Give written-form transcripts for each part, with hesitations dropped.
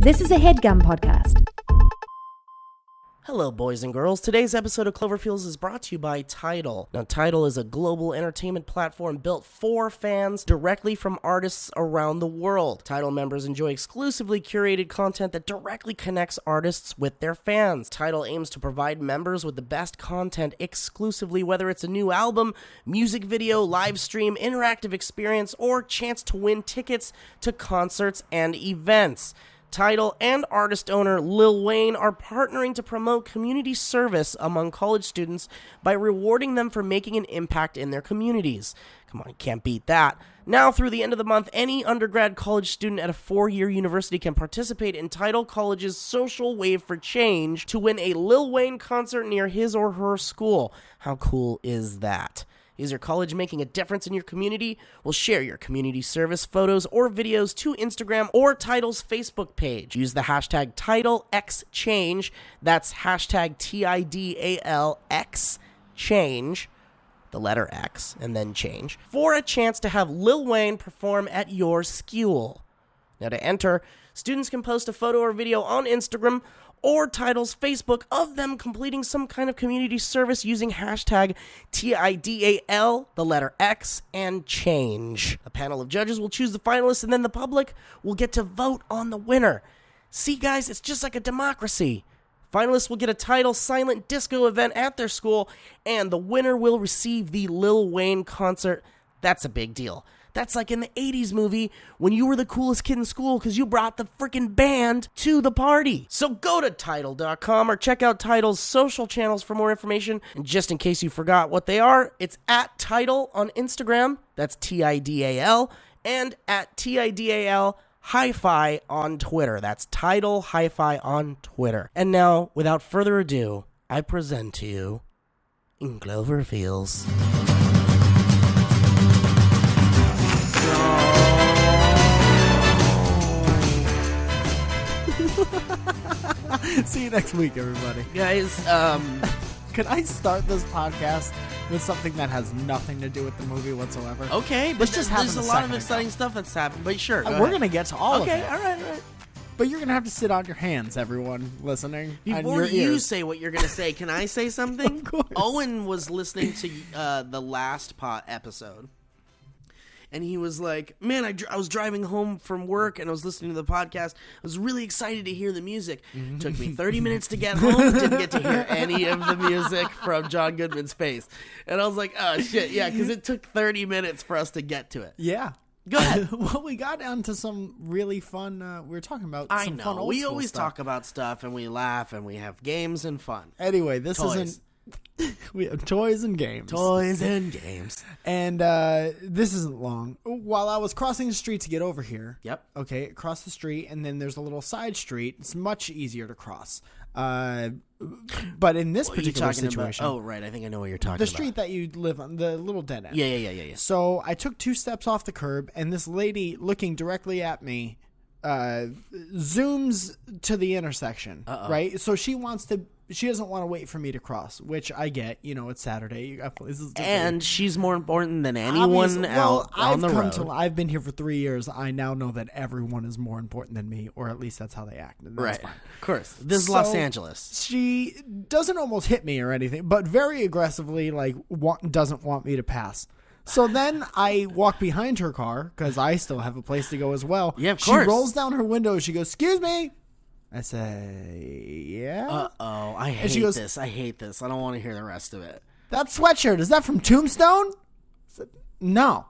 This is a HeadGum podcast. Hello, boys and girls. Today's episode of Cloverfeels is brought to you by Tidal. Now, Tidal is a global entertainment platform built for fans directly from artists around the world. Tidal members enjoy exclusively curated content that directly connects artists with their fans. Tidal aims to provide members with the best content exclusively, whether it's a new album, music video, live stream, interactive experience, or chance to win tickets to concerts and events. Tidal and artist owner Lil Wayne are partnering to promote community service among college students by rewarding them for making an impact in their communities. Come on, you can't beat that. Now, through the end of the month, any undergrad college student at a 4-year university can participate in Tidal College's Social Wave for Change to win a Lil Wayne concert near his or her school. How cool is that? Is your college making a difference in your community? Well, share your community service photos or videos to Instagram or Tidal's Facebook page. Use the hashtag TidalXChange. That's hashtag TIDALX the letter X, and then change, for a chance to have Lil Wayne perform at your school. Now, to enter, students can post a photo or video on Instagram or Tidal's Facebook of them completing some kind of community service using hashtag TIDAL, the letter X, and change. A panel of judges will choose the finalists, and then the public will get to vote on the winner. See, guys, it's just like a democracy. Finalists will get a Tidal silent disco event at their school, and the winner will receive the Lil Wayne concert. That's a big deal. That's like in the 80s movie when you were the coolest kid in school because you brought the freaking band to the party. So go to Tidal.com or check out Tidal's social channels for more information. And just in case you forgot what they are, it's at Tidal on Instagram. That's TIDAL. And at TIDAL Hi-Fi on Twitter. That's Tidal Hi-Fi on Twitter. And now, without further ado, I present to you in Cloverfeels. See you next week, everybody. Guys, Could I start this podcast with something that has nothing to do with the movie whatsoever? okay, but Let's just have there's a lot of exciting stuff that's happened, but sure. We're going to get to all of Okay, it. all right. But you're going to have to sit on your hands, everyone listening. Before on your you ears. say what you're going to say, can I say something? Of course. Owen was listening to the last episode, and he was like, man, I was driving home from work, and I was listening to the podcast. I was really excited to hear the music. It took me 30 minutes to get home. Didn't get to hear any of the music from John Goodman's face. And I was like, oh, shit, yeah, because it took 30 minutes for us to get to it. Yeah. Go ahead. Well, we got down to some really fun, we were talking about some fun old we school always stuff. talk about stuff, and we laugh, and we have games and fun. Anyway, this Toys. isn't... We have toys and games. Toys and games. And this isn't long. While I was crossing the street to get over here. Yep. Okay, across the street, and then there's a little side street. It's much easier to cross. But in this particular situation... Oh, right. I think I know what you're talking about. The street that you live on, the little dead end. Yeah. So I took 2 steps off the curb, and this lady looking directly at me zooms to the intersection. Right? So she doesn't want to wait for me to cross, which I get. You know, it's Saturday. You got places to and she's more important than anyone out on the road. I've been here for 3 years. I now know that everyone is more important than me, or at least that's how they act. And that's fine. Of course. This is Los Angeles. She doesn't almost hit me or anything, but very aggressively, doesn't want me to pass. So then I walk behind her car because I still have a place to go as well. Yeah, of course. She rolls down her window. She goes, "Excuse me." I say, "Yeah." Uh-oh. I hate this. I hate this. I don't want to hear the rest of it. "That sweatshirt, is that from Tombstone?" I said, "No."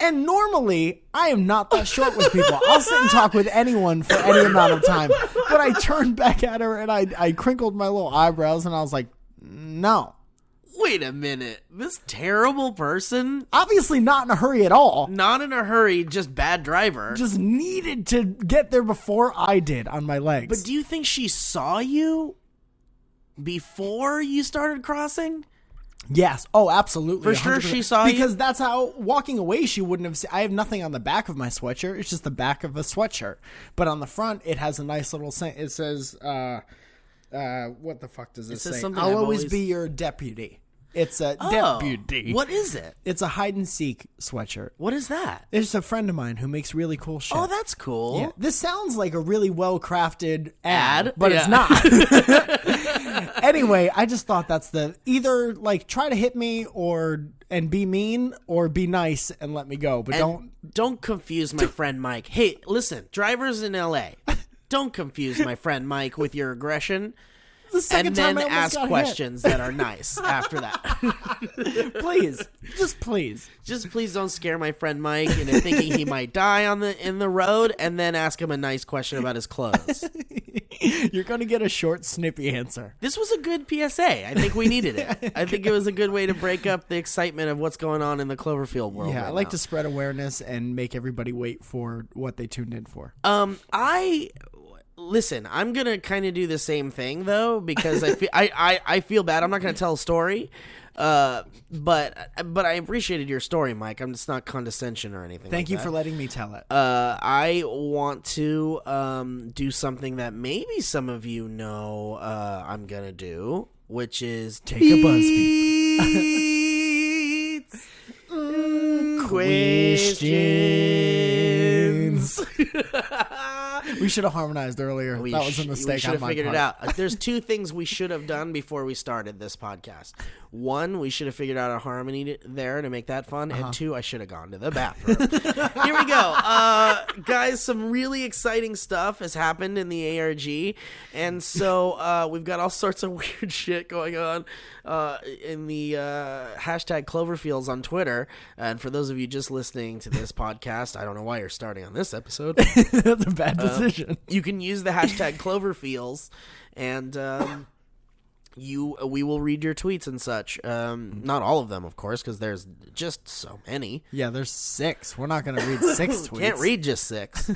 And normally, I am not that short with people. I'll sit and talk with anyone for any amount of time. But I turned back at her, and I crinkled my little eyebrows, and I was like, "No." Wait a minute. This terrible person? Obviously not in a hurry at all. Not in a hurry, just bad driver. Just needed to get there before I did on my legs. But do you think she saw you before you started crossing? Yes. Oh, absolutely. For sure 100%. she saw you? Because that's how, walking away, she wouldn't have seen. I have nothing on the back of my sweatshirt. It's just the back of a sweatshirt. But on the front, it has a nice little, it says, what the fuck does this say? Something I'll always be your deputy. It's a deputy. What is it? It's a hide and seek sweatshirt. What is that? There's a friend of mine who makes really cool shit. Oh, that's cool. Yeah. This sounds like a really well crafted ad, but Yeah. it's not. Anyway, I just thought that's either like try to hit me and be mean or be nice and let me go, but don't confuse my friend Mike. Hey, listen, drivers in LA, don't confuse my friend Mike with your aggression. The second And time then I almost ask got questions that are nice after that. Please, just please. Just please don't scare my friend Mike into thinking he might die in the road, and then ask him a nice question about his clothes. You're going to get a short, snippy answer. This was a good PSA. I think we needed it. I think it was a good way to break up the excitement of what's going on in the Cloverfield world. Yeah, right I like now. to spread awareness and make everybody wait for what they tuned in for. Listen, I'm gonna kind of do the same thing though, because I feel bad. I'm not gonna tell a story, but I appreciated your story, Mike. I'm just not condescension or anything. Thank like you that. for letting me tell it. I want to do something that maybe some of you know I'm gonna do, which is Take a BuzzFeed. Questions. We should have harmonized earlier. That was a mistake. We should have on my figured part. it out. There's two things we should have done before we started this podcast. One, we should have figured out a harmony there to make that fun. And two, I should have gone to the bathroom. Here we go. Guys, some really exciting stuff has happened in the ARG. And so we've got all sorts of weird shit going on in the hashtag Cloverfeels on Twitter. And for those of you just listening to this podcast, I don't know why you're starting on this episode. That's a bad decision. You can use the hashtag Cloverfeels, and we will read your tweets and such. Not all of them, of course, because there's just so many. Yeah, there's 6. We're not going to read 6 tweets. Can't read just 6.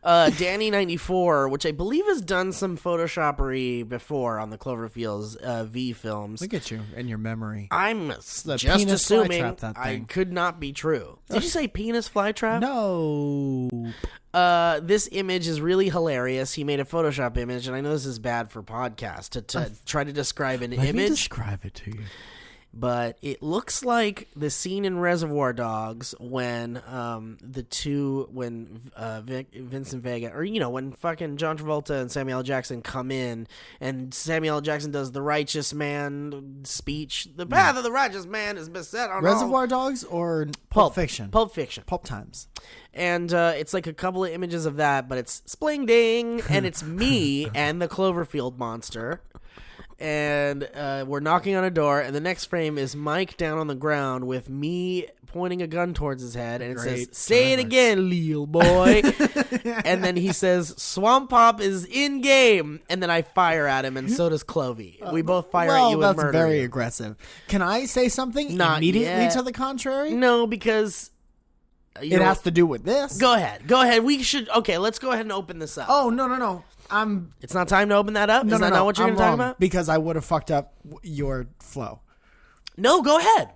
Danny94, which I believe has done some Photoshoppery before on the Cloverfields V films. Look at you and your memory. I'm The just penis assuming flytrap, that I thing. could not be true. Did you say penis flytrap? No. This image is really hilarious. He made a Photoshop image, and I know this is bad for podcast to try to describe an Let me image, describe it to you. but it looks like the scene in Reservoir Dogs when Vincent Vega, or when fucking John Travolta and Samuel L. Jackson come in, and Samuel L. Jackson does the righteous man speech. The path of the righteous man is beset on Reservoir Dogs or Pulp Fiction? Pulp Fiction. Pulp Times. And it's like a couple of images of that, but it's spling ding, and it's me and the Cloverfield monster. And we're knocking on a door, and the next frame is Mike down on the ground with me pointing a gun towards his head, and it says, "Say it again, Lil boy." And then he says, "Swamp Pop is in game," and then I fire at him, and so does Clovey. We both fire at you and murder that's very you. aggressive. Can I say something Not immediately yet. to the contrary? No, because It has to do with this. Go ahead. We should. Okay, let's go ahead and open this up. Oh, no. It's not time to open that up? No, Is that not what you're I'm going to talk wrong, about? Because I would have fucked up your flow. No, go ahead.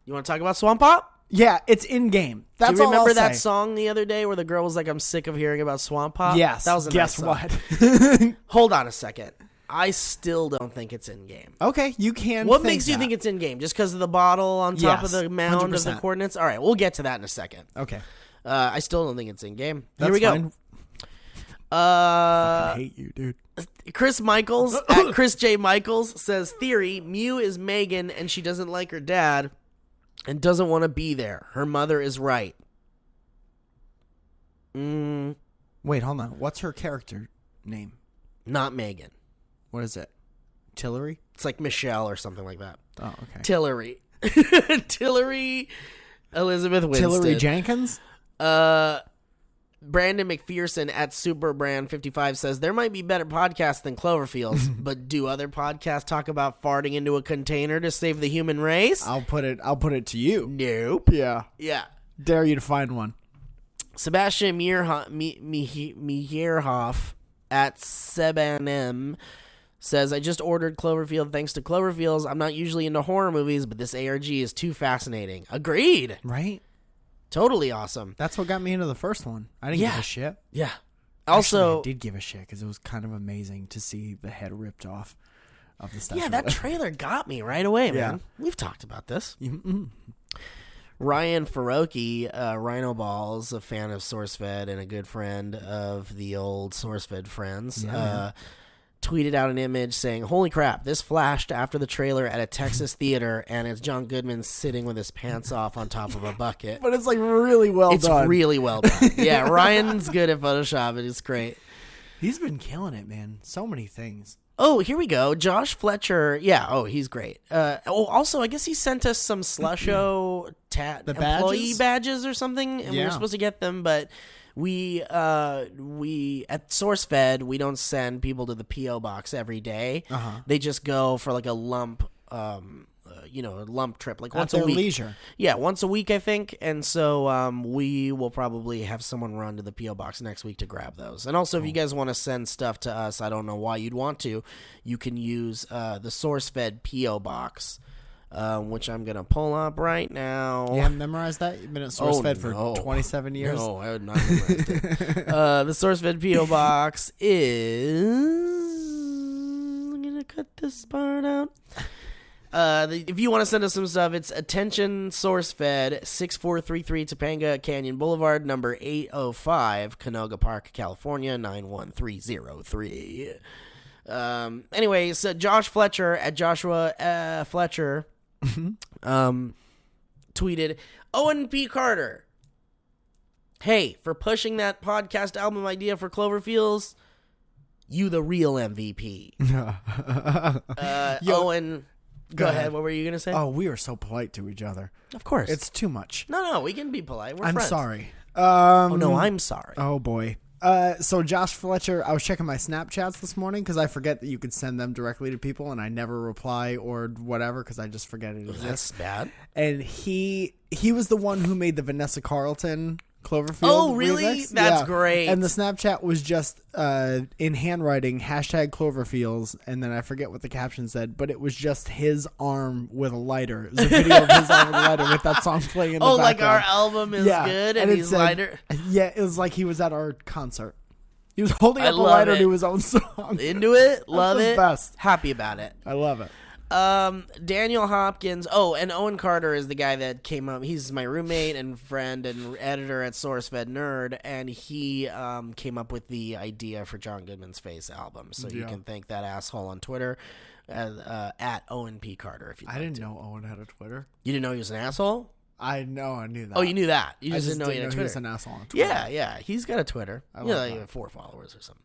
You want to talk about Swamp Pop? Yeah, it's in game. That's Do you remember all I'll that say. song the other day where the girl was like, "I'm sick of hearing about Swamp Pop"? Yes. That was a Guess nice song. what? Hold on a second. I still don't think it's in game. Okay, you can. What think makes you that. think it's in game? Just because of the bottle on top of Yes, the mound of the 100%. coordinates? All right, we'll get to that in a second. Okay, I still don't think it's in game. that's Here we go. fine. Uh, I hate you, dude. Chris Michaels at Chris J. Michaels says, "Theory: Mew is Megan, and she doesn't like her dad, and doesn't want to be there. Her mother is right." Wait, hold on. What's her character name? Not Megan. What is it? Tillery? It's like Michelle or something like that. Oh, okay. Tillery. Tillery Elizabeth Winston. Tillery Jenkins? Brandon McPherson at Superbrand55 says, "There might be better podcasts than Cloverfields, but do other podcasts talk about farting into a container to save the human race?" I'll put it to you. Nope. Yeah. Yeah. Dare you to find one. Sebastian Mierhoff at Sebanem says, "I just ordered Cloverfield thanks to Cloverfields. I'm not usually into horror movies, but this ARG is too fascinating." Agreed. Right? Totally awesome. That's what got me into the first one. I didn't give a shit. Yeah. Actually, Also, I did give a shit because it was kind of amazing to see the head ripped off of the Statue Yeah, of that Liberty. trailer got me right away, man. Yeah. We've talked about this. Mm-hmm. Ryan Faroki, Rhino Balls, a fan of SourceFed and a good friend of the old SourceFed friends, tweeted out an image saying, "Holy crap, this flashed after the trailer at a Texas theater, and it's John Goodman sitting with his pants off on top of a bucket." But it's like really well done. It's really well done. Yeah, Ryan's good at Photoshop. It is great. He's been killing it, man. So many things. Oh, here we go. Josh Fletcher. Yeah. Oh, he's great. Also, I guess he sent us some Slusho employee badges or something, and we were supposed to get them, but we at SourceFed, we don't send people to the P.O. box every day. They just go for like a lump, a lump trip, like once a week. Leisure. Yeah, once a week, I think. And so we will probably have someone run to the P.O. box next week to grab those. And also, if you guys want to send stuff to us, I don't know why you'd want to, you can use the SourceFed P.O. box, which I'm going to pull up right now. You haven't memorized that? You've been at SourceFed for 27 years? No, I would not memorize it. The SourceFed P.O. box is... I'm going to cut this part out. If you want to send us some stuff, it's Attention SourceFed, 6433 Topanga Canyon Boulevard, number 805, Canoga Park, California, 91303. Anyway, so Josh Fletcher at Joshua Fletcher tweeted, Owen P. Carter, hey, for pushing that podcast album idea for Cloverfields, you the real MVP. Owen... Go ahead. What were you going to say? Oh, we are so polite to each other. Of course. It's too much. No, we can be polite. We're I'm friends. sorry. Oh, no, I'm sorry. Oh, boy. So Josh Fletcher, I was checking my Snapchats this morning because I forget that you could send them directly to people, and I never reply or whatever because I just forget it exists. That's bad. And he was the one who made the Vanessa Carlton Cloverfield. Oh, really? remix. That's Yeah. great. And the Snapchat was just in handwriting, #Cloverfields, and then I forget what the caption said, but it was just his arm with a lighter. It was a video of his arm with a lighter with that song playing in the background. Like our album is good and he's lighter? Yeah, it was like he was at our concert. He was holding up a love lighter it. to his own song. Into it? Love the it? best. Happy about it. I love it. Daniel Hopkins. Oh, and Owen Carter is the guy that came up. He's my roommate and friend and editor at SourceFed Nerd, and he came up with the idea for John Goodman's Face album. So you can thank that asshole on Twitter at Owen P. Carter. If you, I didn't know Owen had a Twitter. You didn't know he was an asshole? I knew that. Oh, you knew that. You I just didn't know he had a Twitter. He was an asshole on Twitter. Yeah, he's got a Twitter. I Like that. 4 followers or something.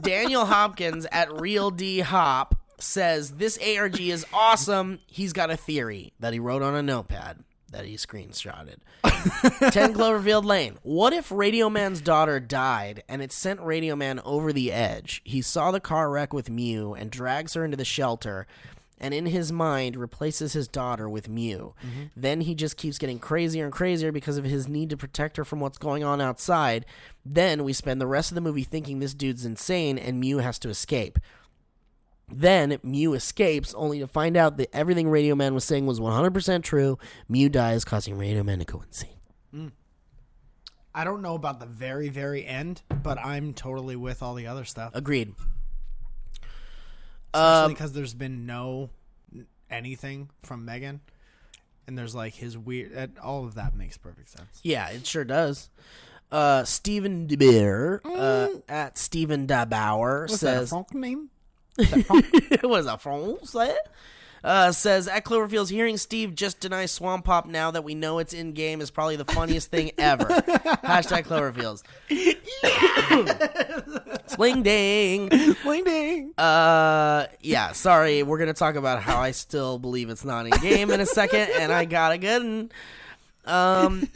Daniel Hopkins at Real D Hop says, this ARG is awesome. He's got a theory that he wrote on a notepad that he screenshotted. 10 Cloverfield Lane. What if Radio Man's daughter died and it sent Radio Man over the edge? He saw the car wreck with Mew and drags her into the shelter, and in his mind replaces his daughter with Mew. Then he just keeps getting crazier and crazier because of his need to protect her from what's going on outside. Then we spend the rest of the movie thinking this dude's insane and Mew has to escape. Then Mew escapes, only to find out that everything Radio Man was saying was 100% true. Mew dies, causing Radio Man to go insane. I don't know about the very, very end, but I'm totally with all the other stuff. Agreed. Especially because there's been no anything from Megan, and there's like his weird. All of that makes perfect sense. Yeah, it sure does. Stephen DeBeer at Stephen DeBauer What's says... that, a Frank name? What is that, France? Says, at Cloverfields, hearing Steve just deny Swamp Pop now that we know it's in-game is probably the funniest thing ever. #Cloverfields. Sling ding. Sling ding. Yeah, sorry. We're going to talk about how I still believe it's not in-game in a second, and I got a good one.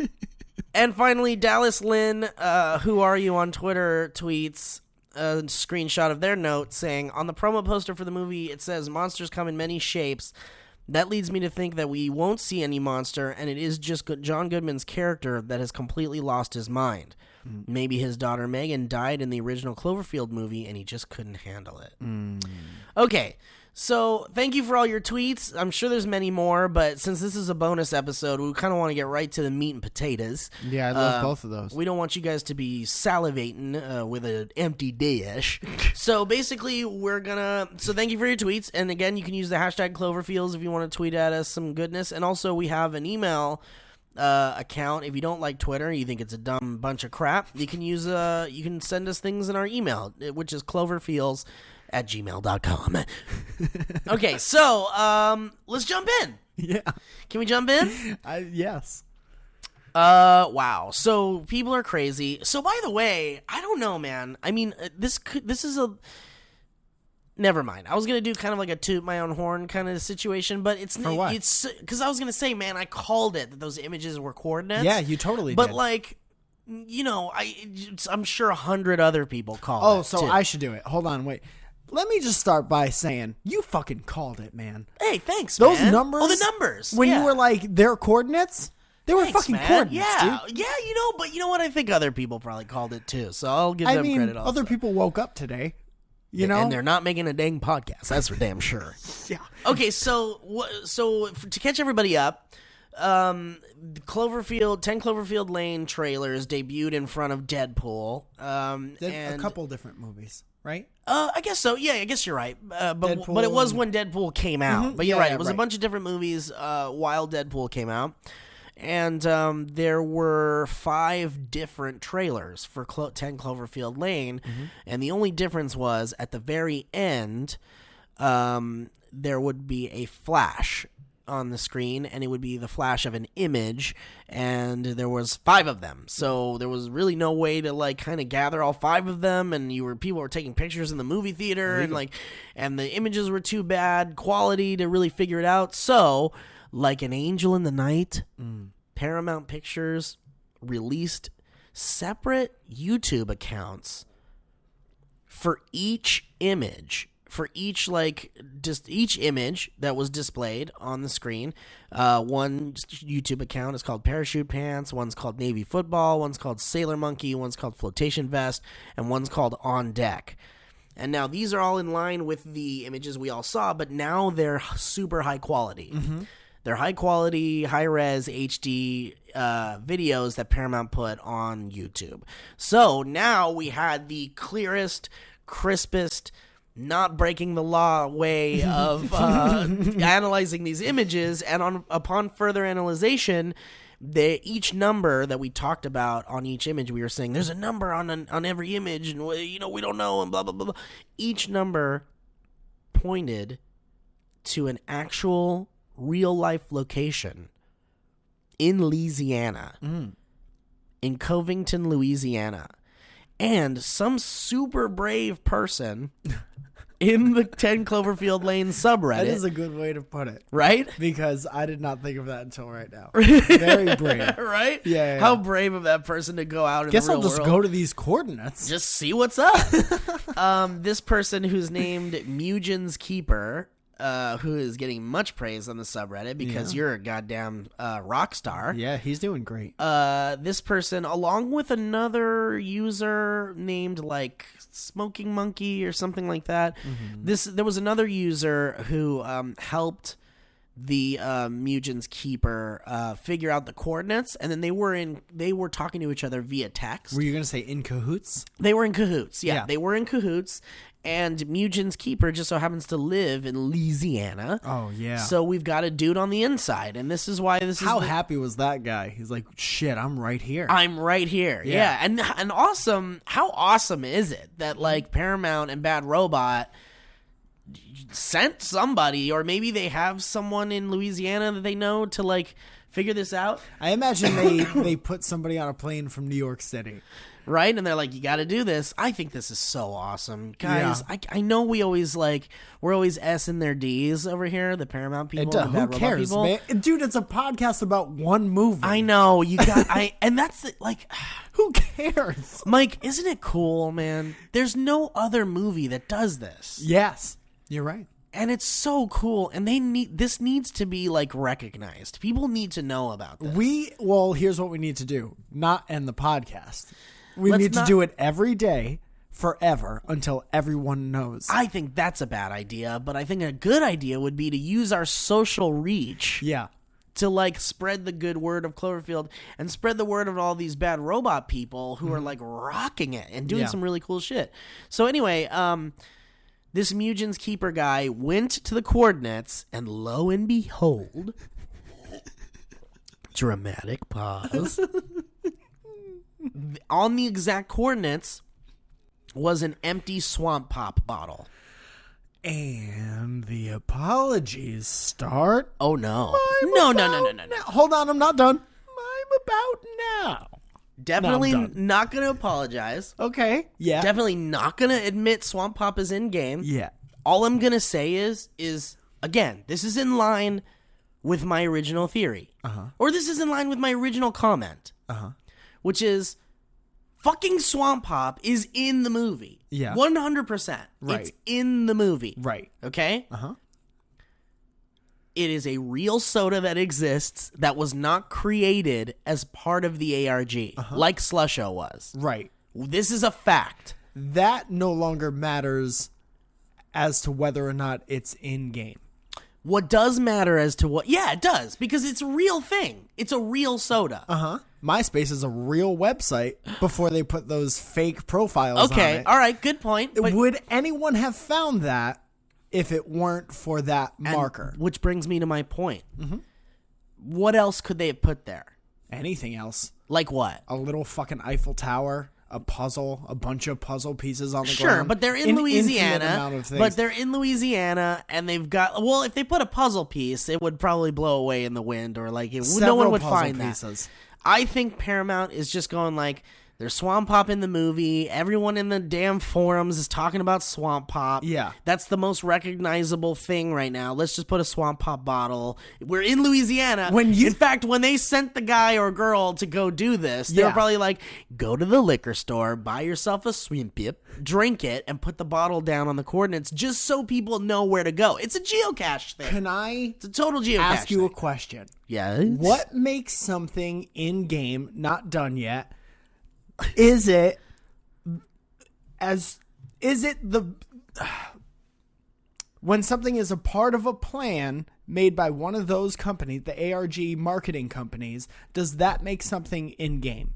And finally, Dallas Lynn, who are you on Twitter, tweets a screenshot of their note saying, on the promo poster for the movie, it says monsters come in many shapes. That leads me to think that we won't see any monster, and it is just John Goodman's character that has completely lost his mind. Maybe his daughter Megan died in the original Cloverfield movie, and he just couldn't handle it. Okay, So thank you for all your tweets. I'm sure there's many more, but since this is a bonus episode, we kind of want to get right to the meat and potatoes. Yeah, I love both of those. We don't want you guys to be salivating with an empty dish. So basically, so thank you for your tweets. And again, you can use the hashtag Cloverfeels if you want to tweet at us some goodness. And also, we have an email account. If you don't like Twitter, you think it's a dumb bunch of crap, you can send us things in our email, which is cloverfields@gmail.com. Okay, so let's jump in. Yeah. Can we jump in? Yes. Wow. So people are crazy. So by the way, I don't know, man. I mean, this is a... Never mind. I was going to do kind of like a toot my own horn kind of situation, but it's... For what? It's because I was going to say, man, I called it that those images were coordinates. Yeah, you totally but did. But like, you know, I'm sure 100 other people called it. Oh, so too. I should do it. Hold on, wait. Let me just start by saying, you fucking called it, man. Hey, thanks, those man. Numbers? Oh, the numbers. When you were like, their coordinates? They were fucking man. coordinates, yeah. dude. Yeah, but you know what? I think other people probably called it too, so I'll give them credit also. Other people woke up today, you know? And they're not making a dang podcast. That's for damn sure. Yeah. Okay, so to catch everybody up, 10 Cloverfield Lane trailers debuted in front of Deadpool. And a couple different movies, right? I guess so. Yeah, I guess you're right. But Deadpool it was when Deadpool came out. Mm-hmm. But you're Yeah, right. yeah, It was a bunch of different movies while Deadpool came out. And there were 5 different trailers for 10 Cloverfield Lane. Mm-hmm. And the only difference was at the very end, there would be a flash on the screen, and it would be the flash of an image, and there was 5 of them. So there was really no way to like kind of gather all 5 of them, and people were taking pictures in the movie theater, and the images were too bad quality to really figure it out. So, like an angel in the night, Paramount Pictures released separate YouTube accounts for each image. For each image that was displayed on the screen. One YouTube account is called Parachute Pants, one's called Navy Football, one's called Sailor Monkey, one's called Flotation Vest, and one's called On Deck. And now these are all in line with the images we all saw, but now they're super high quality. Mm-hmm. They're high quality, high res HD videos that Paramount put on YouTube. So now we had the clearest, crispest, not breaking the law way of analyzing these images, and upon further analyzation, each number that we talked about on each image, we were saying there's a number on every image, and we don't know, and blah blah blah blah. Each number pointed to an actual real life location in Louisiana, in Covington, Louisiana, and some super brave person in the 10 Cloverfield Lane subreddit. That is a good way to put it. Right? Because I did not think of that until right now. Very brave. Right? Yeah. How brave of that person to go out in the real world. Guess I'll just go to these coordinates. Just see what's up. This person who's named Mugen's Keeper, who is getting much praise on the subreddit because you're a goddamn rock star. Yeah, he's doing great. This person, along with another user named like Smoking Monkey or something like that. Mm-hmm. There was another user who helped the Mugen's Keeper figure out the coordinates, and then they were talking to each other via text. Were you going to say in cahoots? They were in cahoots. Yeah, they were in cahoots. And Mugen's Keeper just so happens to live in Louisiana. Oh, yeah. So we've got a dude on the inside, and this is why this is... How happy was that guy? He's like, shit, I'm right here. I'm right here. Yeah. And awesome. How awesome is it that, like, Paramount and Bad Robot sent somebody, or maybe they have someone in Louisiana that they know to, like, figure this out? I imagine they put somebody on a plane from New York City. Right? And they're like, you got to do this. I think this is so awesome. Guys, yeah. I know we're always S in their D's over here, the Paramount people. Who cares, people. Man? Dude, it's a podcast about one movie. I know. And that's like, who cares? Mike, isn't it cool, man? There's no other movie that does this. Yes, you're right. And it's so cool, and this needs to be like recognized. People need to know about this. Here's what we need to do. Not end the podcast. We need to do it every day forever until everyone knows. I think that's a bad idea, but I think a good idea would be to use our social reach Yeah. to like spread the good word of Cloverfield and spread the word of all these bad robot people who are like rocking it and doing some really cool shit. So anyway, this Mugen's Keeper guy went to the coordinates, and lo and behold, dramatic pause, on the exact coordinates was an empty Swamp Pop bottle. And the apologies start. Oh no. No. Hold on, I'm not done. I'm about now. Definitely No, I'm not going to apologize. Okay. Yeah. Definitely not going to admit Swamp Pop is in game. Yeah. All I'm going to say is again, this is in line with my original theory. Or this is in line with my original comment. Which is fucking Swamp Pop is in the movie. Yeah. 100%. Right. It's in the movie. Right. Okay? It is a real soda that exists that was not created as part of the ARG, like Slusho was. Right. This is a fact. That no longer matters as to whether or not it's in game. What does matter as to what... Yeah, it does, because it's a real thing. It's a real soda. MySpace is a real website before they put those fake profiles on it. All right, good point. But, Would anyone have found that if it weren't for that marker? which brings me to my point. What else could they have put there? Anything else? Like what? A little fucking Eiffel Tower, a puzzle, a bunch of puzzle pieces on the Sure, ground. but they're in An infinite Louisiana. amount of things. But they're in Louisiana, and they've got... Well, if they put a puzzle piece, it would probably blow away in the wind, or like no Several one would puzzle find pieces. that. I think Paramount is just going like, there's Swamp Pop in the movie. Everyone in the damn forums is talking about Swamp Pop. Yeah. That's the most recognizable thing right now. Let's just put a Swamp Pop bottle. We're in Louisiana. In fact, when they sent the guy or girl to go do this, they were probably like, go to the liquor store, buy yourself a Swamp Pip, drink it, and put the bottle down on the coordinates just so people know where to go. It's a geocache thing. Can I It's a total geocache ask you thing. a question? Yes. What makes something in game, not done yet, is it when something is a part of a plan made by one of those companies, the ARG marketing companies, does that make something in game?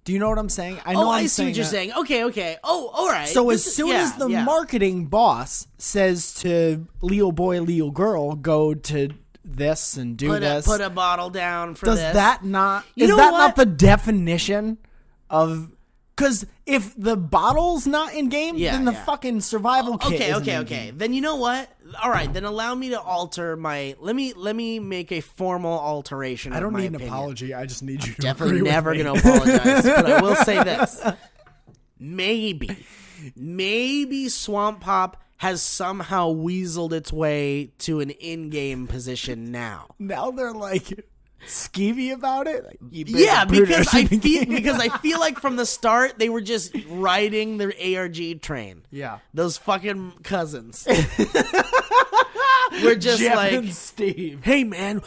Do you know what I'm saying? I see what you're saying. Okay. Oh, all right. So as soon as the marketing boss says to Leo boy, Leo girl, go to this and do this, put a bottle down for does this. that not You is know that what? not the definition of? Because if the bottle's not in game, then the fucking survival kit isn't in game. Then you know what? All right, then allow me to alter my. Let me make a formal alteration. I don't of my need an opinion. apology. I just need you to Definitely agree never with me. going to apologize, but I will say this: maybe Swamp Pop has somehow weaseled its way to an in-game position now. Now they're like skeevy about it. Like, Yeah, because I feel like from the start they were just riding the ARG train. Yeah, Those fucking cousins. We're just Jeff like, and Steve. hey man,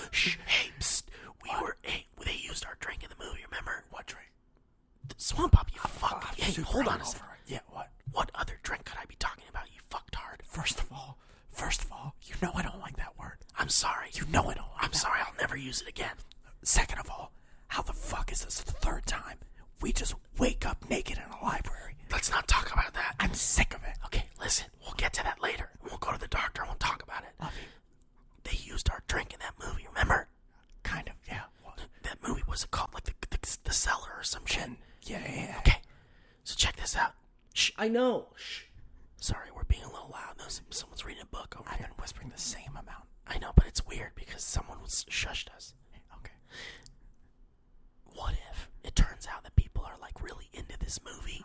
they used our drink in the movie. Remember what drink? The Swamp Pop. You fuck. Hey, hold on a second. Yeah, what? What other drink could I be talking about? You fucktard. First of all, you know I don't like that word. I'm sorry. You know I don't like I'm sorry. I'll never use it again. Second of all, how the fuck is this the third time we just wake up naked in a library? Let's not talk about that. I'm sick of it. Okay, listen. We'll get to that later. We'll go to the doctor and we'll talk about it. Love you. They used our drink in that movie. Remember? Kind of, yeah. What? That movie was called like the Cellar or some shit. Yeah. Okay, so check this out. Shh, I know. Shh. Sorry, we're being a little loud. Someone's reading a book over I've here. been whispering the same amount. I know, but it's weird because someone shushed us. Okay. What if it turns out that people are like really into this movie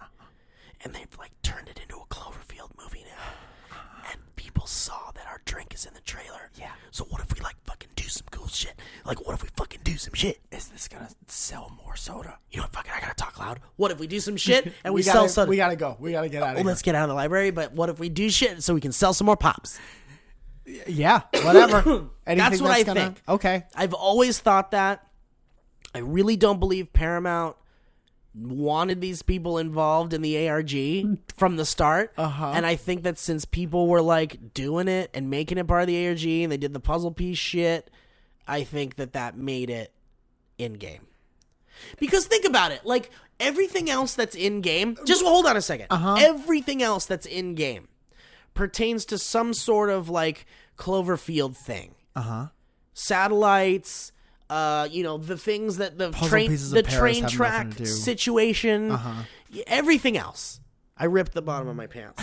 and they've like turned it into a Cloverfield movie now and people saw that our drink is in the trailer? Yeah. So what if we like fucking do some cool shit? Like what if we fucking do some shit? Is this gonna sell more soda? You know what, fucking I gotta talk loud. What if we do some shit and we gotta, sell soda? We gotta go. We gotta get out of Well, here. let's get out of the library, but what if we do shit so we can sell some more pops? Yeah, whatever. That's what I gonna, think. Okay. I've always thought that. I really don't believe Paramount wanted these people involved in the ARG from the start. And I think that since people were like doing it and making it part of the ARG and they did the puzzle piece shit, I think that made it in-game. Because think about it, like everything else that's in-game, just hold on a second. Everything else that's in-game pertains to some sort of like Cloverfield thing. Satellites, the things that the train track situation, everything else. I ripped the bottom of my pants.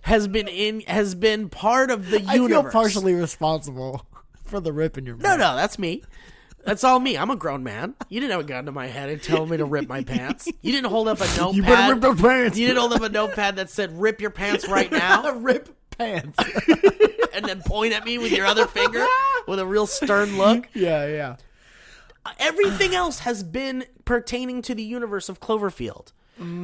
has been part of the universe. I feel partially responsible for the rip in your pants. No, that's me. That's all me. I'm a grown man. You didn't have a gun to my head and tell me to rip my pants. You didn't hold up a notepad. You better rip those pants. You didn't hold up a notepad that said, rip your pants right now. Rip pants. And then point at me with your other finger with a real stern look. Yeah. Everything else has been pertaining to the universe of Cloverfield.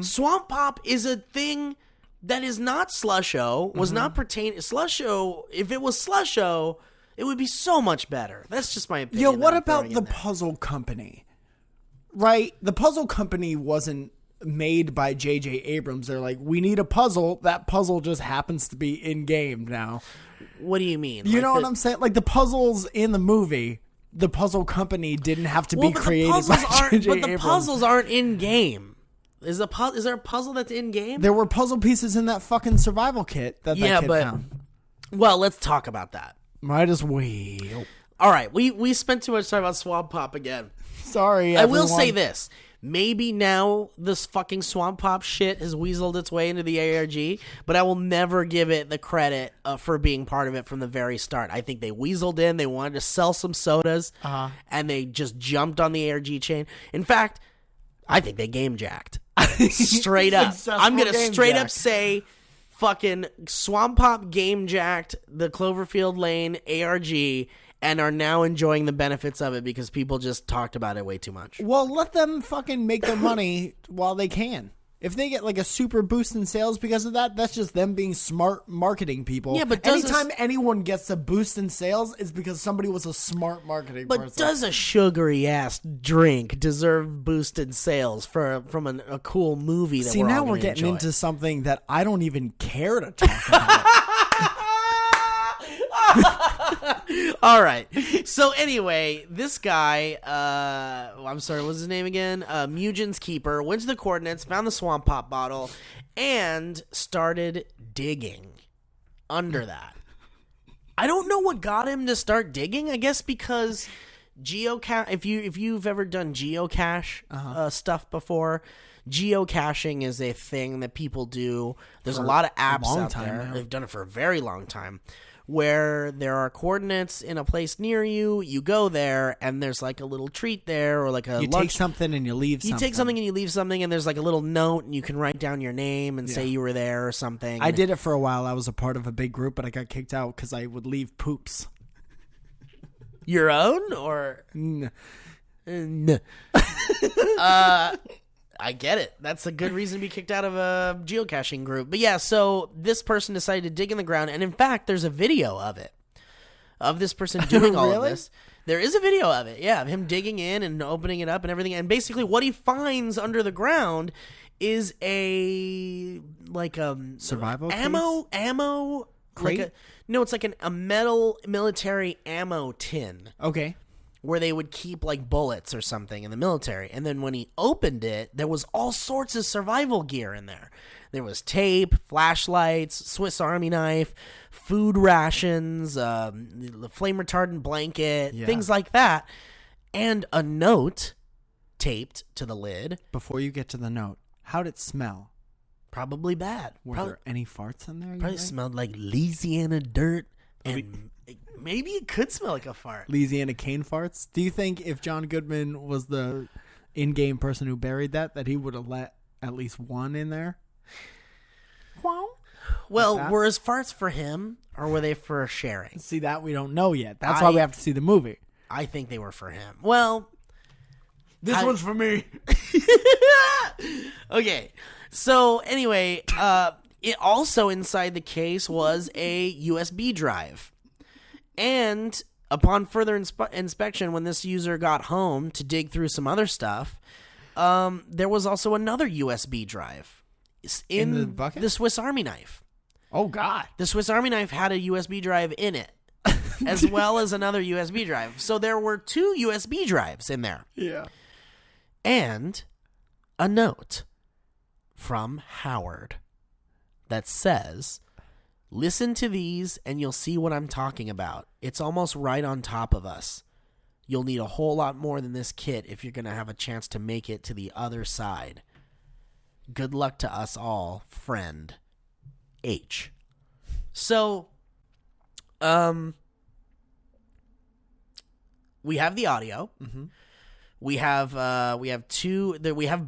Swamp Pop is a thing that is not Slusho, was not pertaining. Slusho, if it was Slusho, it would be so much better. That's just my opinion. What about the puzzle company? Right? The puzzle company wasn't made by J.J. Abrams. They're like, we need a puzzle. That puzzle just happens to be in-game now. What do you mean? You know what I'm saying? Like the puzzles in the movie, the puzzle company didn't have to be created by J.J. Abrams. But the puzzles aren't in-game. Is there a puzzle that's in-game? There were puzzle pieces in that fucking survival kit that kid found. Well, let's talk about that. Might as well. All right, we spent too much time on Swamp Pop again. Sorry, everyone. I will say this. Maybe now this fucking Swamp Pop shit has weaseled its way into the ARG, but I will never give it the credit for being part of it from the very start. I think they weaseled in. They wanted to sell some sodas, and they just jumped on the ARG chain. In fact, I think they game jacked. Straight up. I'm going to straight up say fucking Swamp Pop game jacked the Cloverfield Lane ARG and are now enjoying the benefits of it because people just talked about it way too much. Well, let them fucking make their money while they can. If they get like a super boost in sales because of that, that's just them being smart marketing people. Yeah, but anytime anyone gets a boost in sales, it's because somebody was a smart marketing person. But does a sugary ass drink deserve boosted sales from a cool movie that now we're getting into something that I don't even care to talk about. All right. So anyway, this guy, I'm sorry, what's his name again? Mugen's Keeper went to the coordinates, found the Swamp Pop bottle, and started digging under that. I don't know what got him to start digging. I guess because geocache. If you've ever done geocache stuff before. Geocaching is a thing that people do. There's a lot of apps out there. They've done it for a very long time. Where there are coordinates in a place near you, you go there, and there's like a little treat there, or like a you lunch. Take something and you leave something. You take something and you leave something, and there's like a little note, and you can write down your name and say you were there or something. I did it for a while. I was a part of a big group, but I got kicked out because I would leave poops. Your own, or? I get it. That's a good reason to be kicked out of a geocaching group. But yeah, so this person decided to dig in the ground, and in fact, there's a video of it. Of this person doing all of this. There is a video of it, yeah, of him digging in and opening it up and everything. And basically what he finds under the ground is a survival ammo crate? It's like a metal military ammo tin. Okay. Where they would keep like bullets or something in the military. And then when he opened it, there was all sorts of survival gear in there. There was tape, flashlights, Swiss Army knife, food rations, the flame retardant blanket, things like that. And a note taped to the lid. Before you get to the note, how'd it smell? Probably bad. Were there any farts in there? Probably smelled like Louisiana dirt and... Maybe it could smell like a fart. Louisiana cane farts? Do you think if John Goodman was the in-game person who buried that he would have let at least one in there? Well, were his farts for him, or were they for sharing? See, that we don't know yet. That's why we have to see the movie. I think they were for him. Well... This one's for me. Okay. So, anyway, it also inside the case was a USB drive. And upon further inspection, when this user got home to dig through some other stuff, There was also another USB drive in the bucket? the Swiss Army knife. Oh, God. The Swiss Army knife had a USB drive in it, as well as another USB drive. So there were 2 USB drives in there. Yeah. And a note from Howard that says, listen to these and you'll see what I'm talking about. It's almost right on top of us. You'll need a whole lot more than this kit if you're going to have a chance to make it to the other side. Good luck to us all, friend H. So, we have the audio. Mm-hmm. We have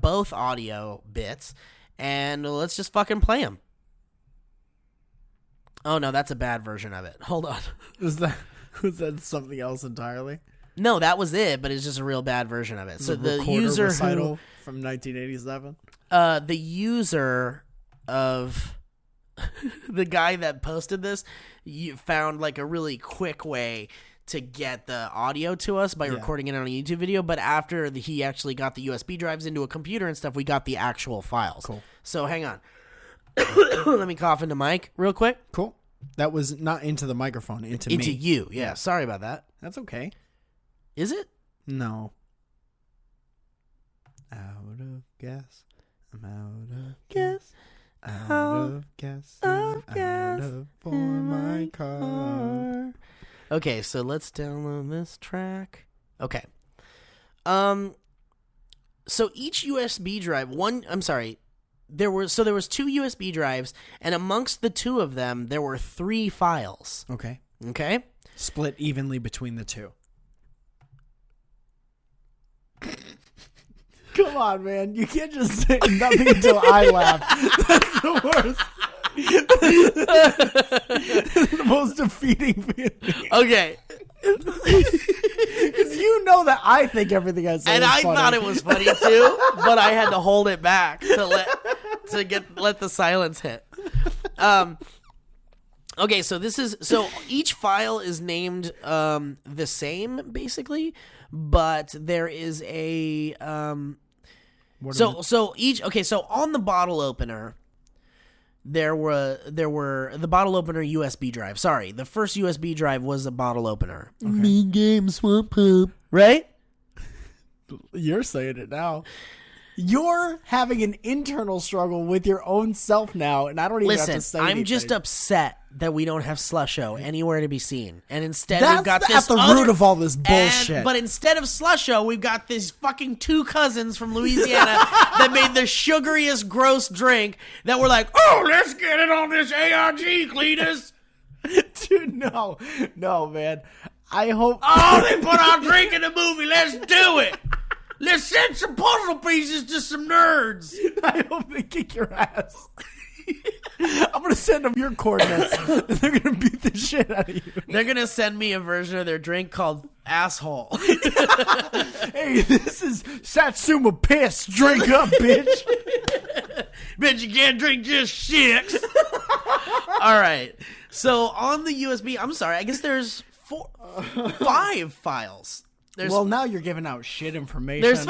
both audio bits, and let's just fucking play them. Oh no, that's a bad version of it. Hold on. Was that something else entirely? No, that was it, but it's just a real bad version of it. So the user recital from 1987. The user of the guy that posted this, you found like a really quick way to get the audio to us by recording it on a YouTube video, but after he actually got the USB drives into a computer and stuff, we got the actual files. Cool. So hang on. Let me cough into mic real quick. Cool. That was not into the microphone, into me. Into you. Yeah, sorry about that. That's okay. Is it? No. Out of gas. I'm out of gas. Out of gas. Out of for my car. Okay, so let's download this track. Okay. So each USB drive, there was 2 USB drives, and amongst the 2 of them, there were 3 files. Okay. Okay? Split evenly between the 2. Come on, man. You can't just say nothing until I laugh. That's the worst. The most defeating feeling. Okay. Because you know that I think everything I say and is I funny. thought it was funny too, but I had to hold it back to let the silence hit. Okay, so each file is named the same basically, but there is a so on the bottle opener there were the bottle opener USB drive. Sorry, the first USB drive was a bottle opener. Okay. Mean game swamp poop. Right? You're saying it now. You're having an internal struggle with your own self now, and I don't even have to say anything. I'm just upset that we don't have Slusho anywhere to be seen. And instead That's we've got at this the root of all this bullshit. But instead of Slusho, we've got these fucking 2 cousins from Louisiana that made the sugariest gross drink that were like, oh, let's get it on this ARG, Cletus. Dude, no, man. I hope... Oh, they put our drink in the movie. Let's do it. Let's send some puzzle pieces to some nerds. I hope they kick your ass. I'm going to send them your coordinates, and they're going to beat the shit out of you. They're going to send me a version of their drink called Asshole. Hey, this is Satsuma Piss. Drink up, bitch. Bitch, you can't drink just shit. All right. So on the USB, I'm sorry, I guess there's 5 files. Now you're giving out shit information.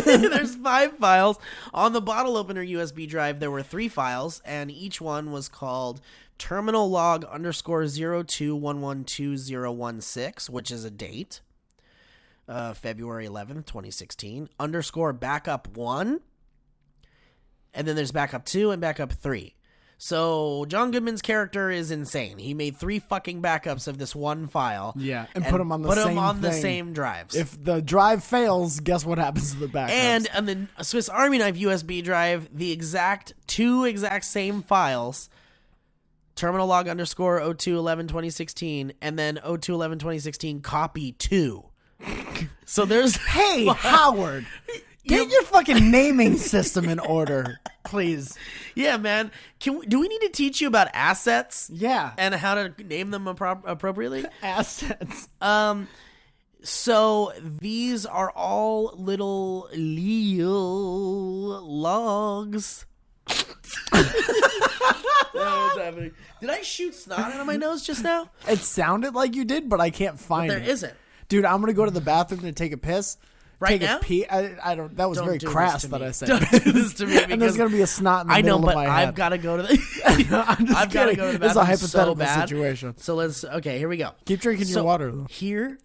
There's 5 files. On the bottle opener USB drive, there were 3 files, and each one was called terminal log _02112016, which is a date, February 11th, 2016, underscore backup 1, and then there's backup 2 and backup 3. So John Goodman's character is insane. He made 3 fucking backups of this one file. Yeah, and put them on the same drives. If the drive fails, guess what happens to the backups? And on the Swiss Army knife USB drive, the two exact same files, terminal log underscore 02112016, and then 02112016 copy 2. So there's... Hey, Howard! Get your fucking naming system in order, please. Yeah, man. Do we need to teach you about assets? Yeah. And how to name them appropriately? Assets. So these are all little logs. What's happening? Did I shoot snot out of my nose just now? It sounded like you did, but I can't find it. There isn't. Dude, I'm going to go to the bathroom to take a piss. Right take now? a pee. I don't. That was Don't very do this crass to that me. I said. Don't do this to me And there's because gonna be a snot in the I know, middle but of my head. I've got to go to the. I'm just I've got to kidding. go to the This is a bathroom so hypothetical bad. situation. So let's. Okay, here we go. Keep drinking your water, though. Here.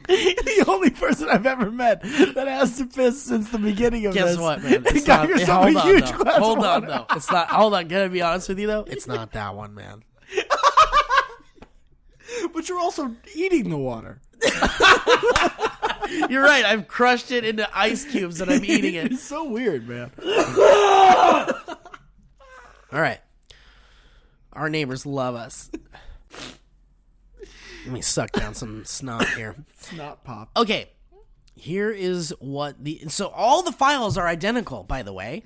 The only person I've ever met that has to piss since the beginning of Guess this. what, man? You got yourself a huge glass of Hold on, water. though. It's not. Hold on. Can I be honest with you, though? It's not that one, man. But you're also eating the water. You're right. I've crushed it into ice cubes and I'm eating it. It's so weird, man. All right. Our neighbors love us. Let me suck down some snot here. Snot pop. Okay. Here is what so all the files are identical, by the way.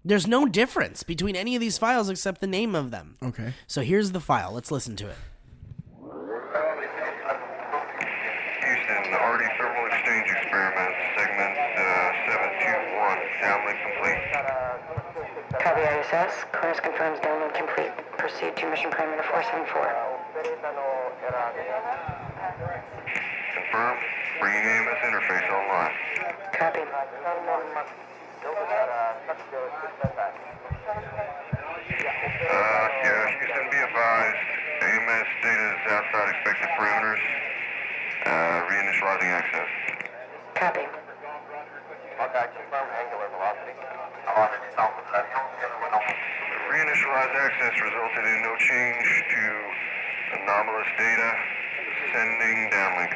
There's no difference between any of these files except the name of them. Okay. So here's the file. Let's listen to it. Houston, RD thermal exchange experiment, segment 721, downlink complete. Copy ISS. Cronus confirms download complete. Proceed to mission parameter 474. Confirmed. Bringing AMS interface online. Copy. Yeah, Houston, be advised. AMS data is outside expected parameters. Reinitializing access. Copy. Confirm angular velocity. Reinitialized access resulted in no change to anomalous data. Sending downlink.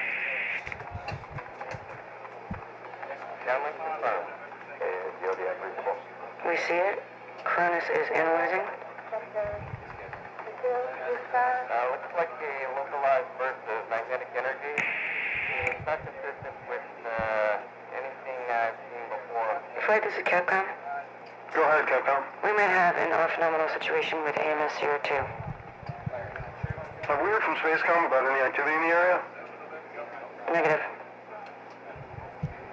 Downlink confirmed. Is Zodiac reachable? We see it. Cronus is analyzing. Looks like a localized burst of magnetic energy. It's not consistent with anything I've seen before. Flight, this is Capcom. Go ahead, Capcom. We might have an off-nominal situation with AMS 02. Have we heard from Spacecom about any activity in the area? Negative.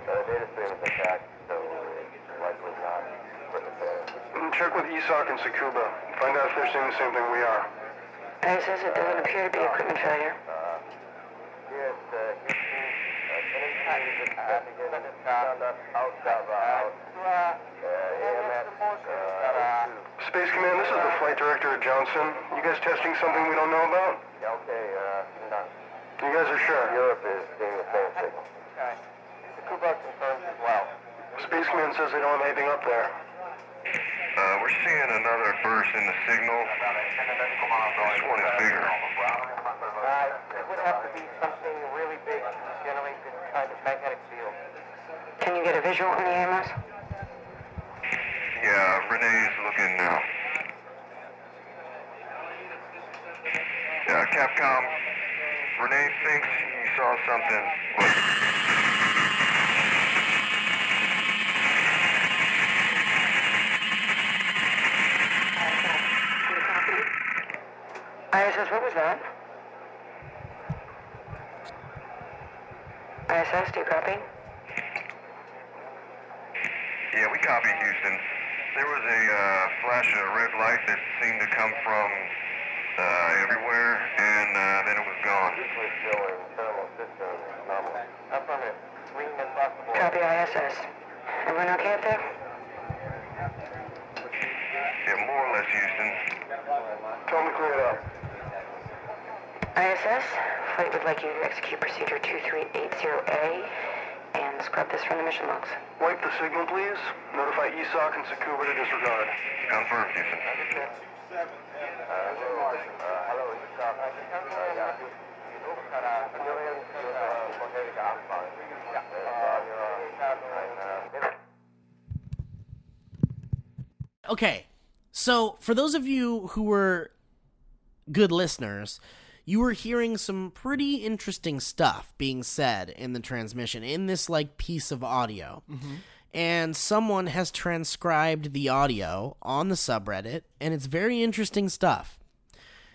The data stream is intact, so it's likely not equipment failure. Check with ESOC and Tsukuba. Find out if they're seeing the same thing we are. ISS, it doesn't appear to be equipment failure. Yes, Space Command, this is the flight director at Johnson. You guys testing something we don't know about? Okay, done. You guys are sure? Europe is seeing the same signal. Okay. Tsukuba confirms as well. Space Command says they don't have anything up there. We're seeing another burst in the signal. This one is bigger. It would have to be something really big to generate this kind of magnetic field. Can you get a visual on the AMS? Yeah, Renee's looking now. Yeah, Capcom. Renee thinks he saw something, but... ISS, what was that? ISS, do you copy? Yeah, we copy, Houston. There was a flash of red light that seemed to come from everywhere, and then it was gone. Copy ISS. Everyone okay up there? Yeah, more or less, Houston. Tell me clear it up. ISS, flight would like you to execute procedure 2380A and scrub this from the mission logs. Wipe the signal, please. Notify ESOC and Tsukuba to disregard. Confirmed, Houston. Hello, Okay, so for those of you who were good listeners, you were hearing some pretty interesting stuff being said in the transmission, in this like piece of audio. Mm-hmm. And someone has transcribed the audio on the subreddit, and it's very interesting stuff.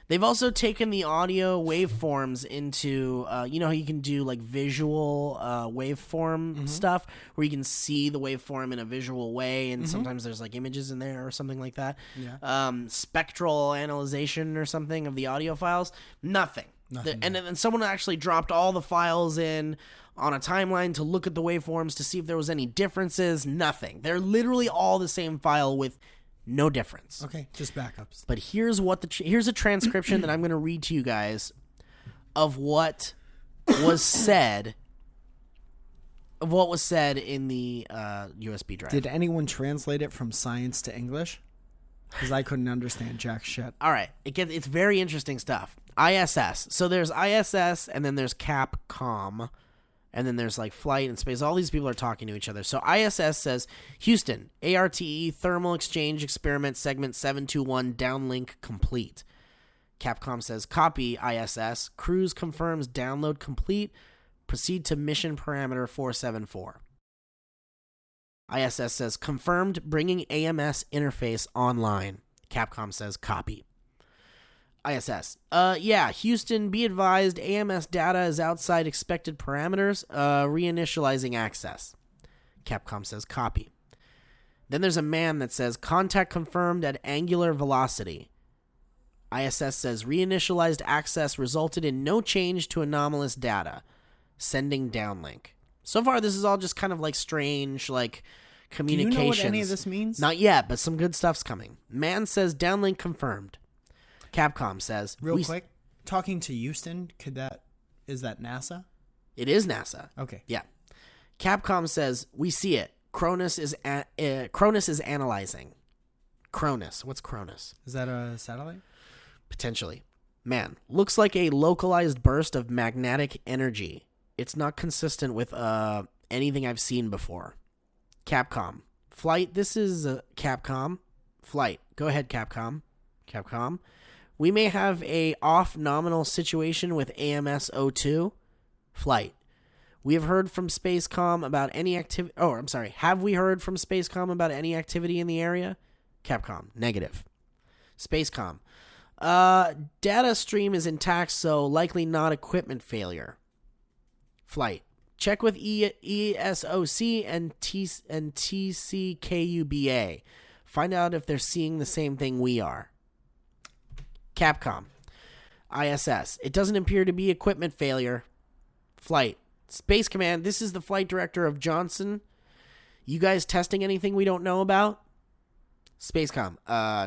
They've also taken the audio waveforms into, you know how you can do like visual waveform stuff where you can see the waveform in a visual way, and sometimes there's like images in there or something like that. Yeah. Spectral analyzation or something of the audio files. Nothing. And then someone actually dropped all the files in on a timeline to look at the waveforms to see if there was any differences. Nothing. They're literally all the same file with no difference. Okay, just backups. But here's here's a transcription that I'm going to read to you guys of what was said. Of what was said in the USB drive. Did anyone translate it from science to English? Because I couldn't understand jack shit. All right, it's very interesting stuff. ISS. So there's ISS, and then there's Capcom, and then there's like flight and space. All these people are talking to each other. So ISS says, Houston, ARTE thermal exchange experiment segment 721 downlink complete. Capcom says, copy ISS. Cruise confirms download complete. Proceed to mission parameter 474. ISS says, confirmed, bringing AMS interface online. Capcom says, copy. ISS, yeah, Houston, be advised, AMS data is outside expected parameters, reinitializing access. Capcom says, copy. Then there's a man that says, contact confirmed at angular velocity. ISS says, reinitialized access resulted in no change to anomalous data. Sending downlink. So far, this is all just kind of like strange, like, communications. Do you know what any of this means? Not yet, but some good stuff's coming. Man says, downlink confirmed. Capcom says... Real quick, talking to Houston, is that NASA? It is NASA. Okay. Yeah. Capcom says, we see it. Cronus is analyzing. Cronus. What's Cronus? Is that a satellite? Potentially. Man, looks like a localized burst of magnetic energy. It's not consistent with anything I've seen before. Capcom. Flight, this is Capcom. Flight. Go ahead, Capcom. Capcom. We may have a off-nominal situation with AMS-02. Flight. We have heard from Spacecom about any activity... Oh, I'm sorry. Have we heard from Spacecom about any activity in the area? Capcom. Negative. Spacecom. Data stream is intact, so likely not equipment failure. Flight. Check with ESOC and TCKUBA. Find out if they're seeing the same thing we are. Capcom. ISS. It doesn't appear to be equipment failure. Flight. Space Command. This is the flight director of Johnson. You guys testing anything we don't know about? Spacecom.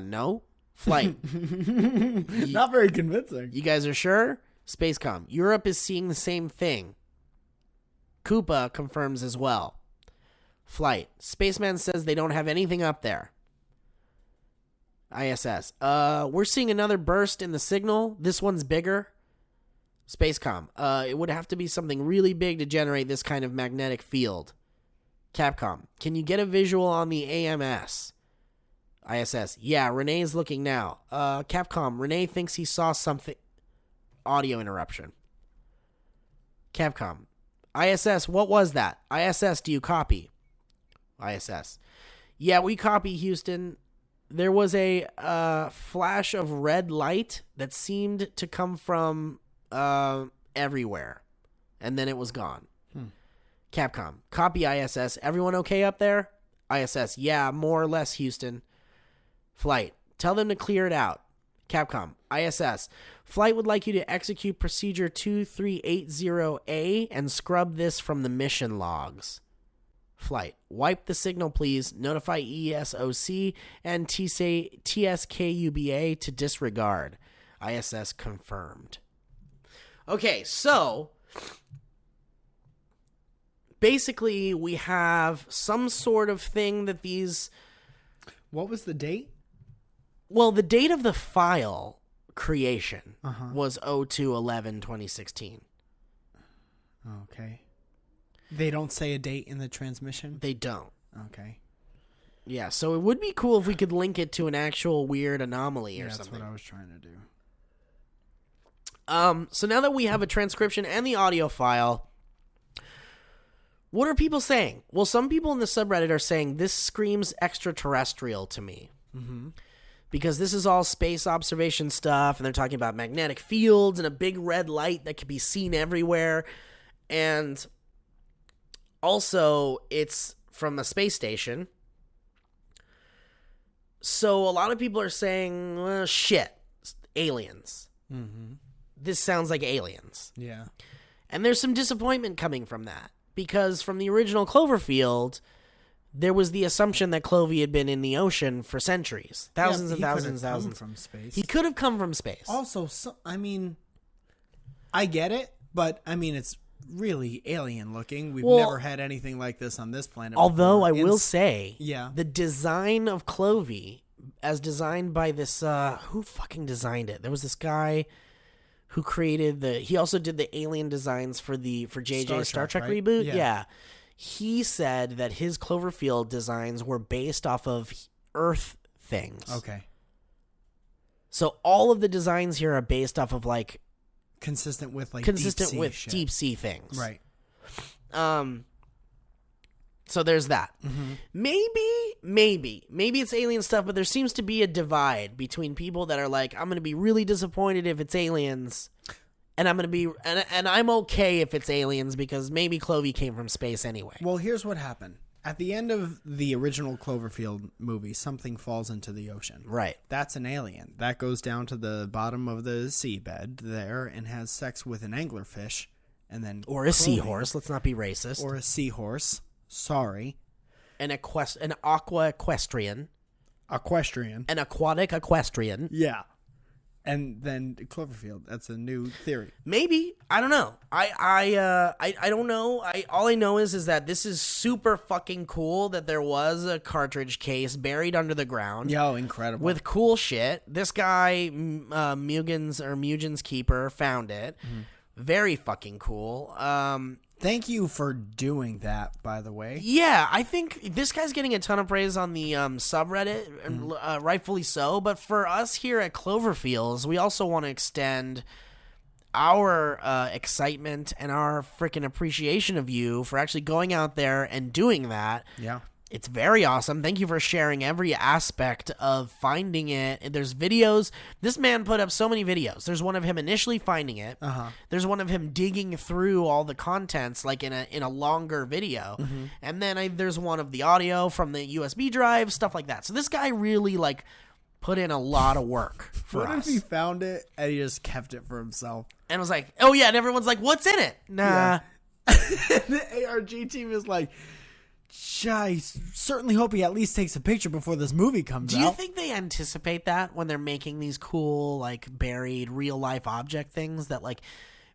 No. Flight. Not very convincing. You guys are sure? Spacecom. Europe is seeing the same thing. Koopa confirms as well. Flight. Spaceman says they don't have anything up there. ISS. We're seeing another burst in the signal. This one's bigger. Spacecom. It would have to be something really big to generate this kind of magnetic field. Capcom. Can you get a visual on the AMS? ISS. Yeah, Renee's looking now. Capcom. Renee thinks he saw something. Audio interruption. Capcom. ISS, what was that? ISS, do you copy? ISS. Yeah, we copy, Houston. There was a flash of red light that seemed to come from everywhere. And then it was gone. Capcom. Copy, ISS. Everyone okay up there? ISS. Yeah, more or less, Houston. Flight. Tell them to clear it out. Capcom. ISS. Flight would like you to execute procedure 2380A and scrub this from the mission logs. Flight. Wipe the signal, please. Notify ESOC and TSKUBA to disregard. ISS confirmed. Okay, so basically we have some sort of thing that these... What was the date? Well, the date of the file creation was 02/11/2016. Okay. They don't say a date in the transmission? They don't. Okay. Yeah, so it would be cool if we could link it to an actual weird anomaly or something. That's what I was trying to do. So now that we have a transcription and the audio file, what are people saying? Well, some people in the subreddit are saying this screams extraterrestrial to me. Mm-hmm. Because this is all space observation stuff, and they're talking about magnetic fields and a big red light that can be seen everywhere. And also, it's from a space station. So a lot of people are saying, shit, aliens. Mm-hmm. this sounds like aliens. Yeah. And there's some disappointment coming from that. Because from the original Cloverfield, there was the assumption that Clovey had been in the ocean for centuries. Thousands and thousands and thousands. From space. He could have come from space. Also, I mean, I get it, but I mean, it's really alien looking. We've never had anything like this on this planet. Although before. I will say, yeah, the design of Clovey, as designed by this, who fucking designed it? There was this guy who created he also did the alien designs for JJ Star Trek right? reboot. Yeah. Yeah. He said that his Cloverfield designs were based off of Earth things. Okay. So all of the designs here are based off of like consistent with deep sea things. Right. So there's that. Mm-hmm. Maybe it's alien stuff, but there seems to be a divide between people that are like, I'm going to be really disappointed if it's aliens, and I'm going to be and I'm okay if it's aliens because maybe Clovey came from space anyway. Well, here's what happened. At the end of the original Cloverfield movie, something falls into the ocean. Right. That's an alien. That goes down to the bottom of the seabed there and has sex with an anglerfish, and then or a seahorse. Let's not be racist. Or a seahorse. Sorry. An aqua equestrian. An aquatic equestrian. Yeah. And then Cloverfield. That's a new theory. Maybe. I don't know. I don't know. All I know is that this is super fucking cool that there was a cartridge case buried under the ground. Yo, incredible. With cool shit. This guy, Mugen's keeper, found it. Mm-hmm. Very fucking cool. Thank you for doing that, by the way. Yeah, I think this guy's getting a ton of praise on the subreddit, and rightfully so. But for us here at Cloverfields, we also want to extend our excitement and our freaking appreciation of you for actually going out there and doing that. Yeah. It's very awesome. Thank you for sharing every aspect of finding it. There's videos. This man put up so many videos. There's one of him initially finding it. Uh-huh. There's one of him digging through all the contents, like in a longer video. Mm-hmm. And then there's one of the audio from the USB drive, stuff like that. So this guy really like put in a lot of work for us. What if he found it and he just kept it for himself? And was like, oh yeah, and everyone's like, what's in it? Nah. Yeah. The ARG team is like, I certainly hope he at least takes a picture before this movie comes out. Do you think they anticipate that when they're making these cool, like, buried real-life object things that, like,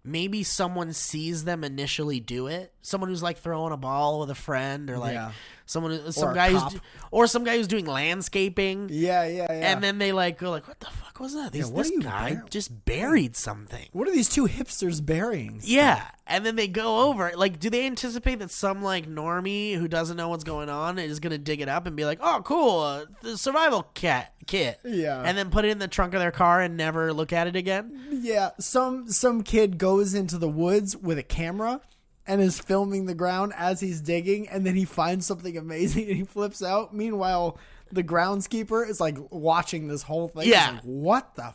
maybe someone sees them initially do it? Someone who's, like, throwing a ball with a friend or, like, some guy who's doing landscaping. Yeah. And then they, like, go, like, what the fuck was that? This guy just buried something. What are these two hipsters burying? Yeah. And then they go over. Like, do they anticipate that some, like, normie who doesn't know what's going on is going to dig it up and be like, oh, cool, the survival kit. Yeah. And then put it in the trunk of their car and never look at it again? Yeah. Some kid goes into the woods with a camera and is filming the ground as he's digging, and then he finds something amazing and he flips out. Meanwhile, the groundskeeper is like watching this whole thing. Yeah. Like, what the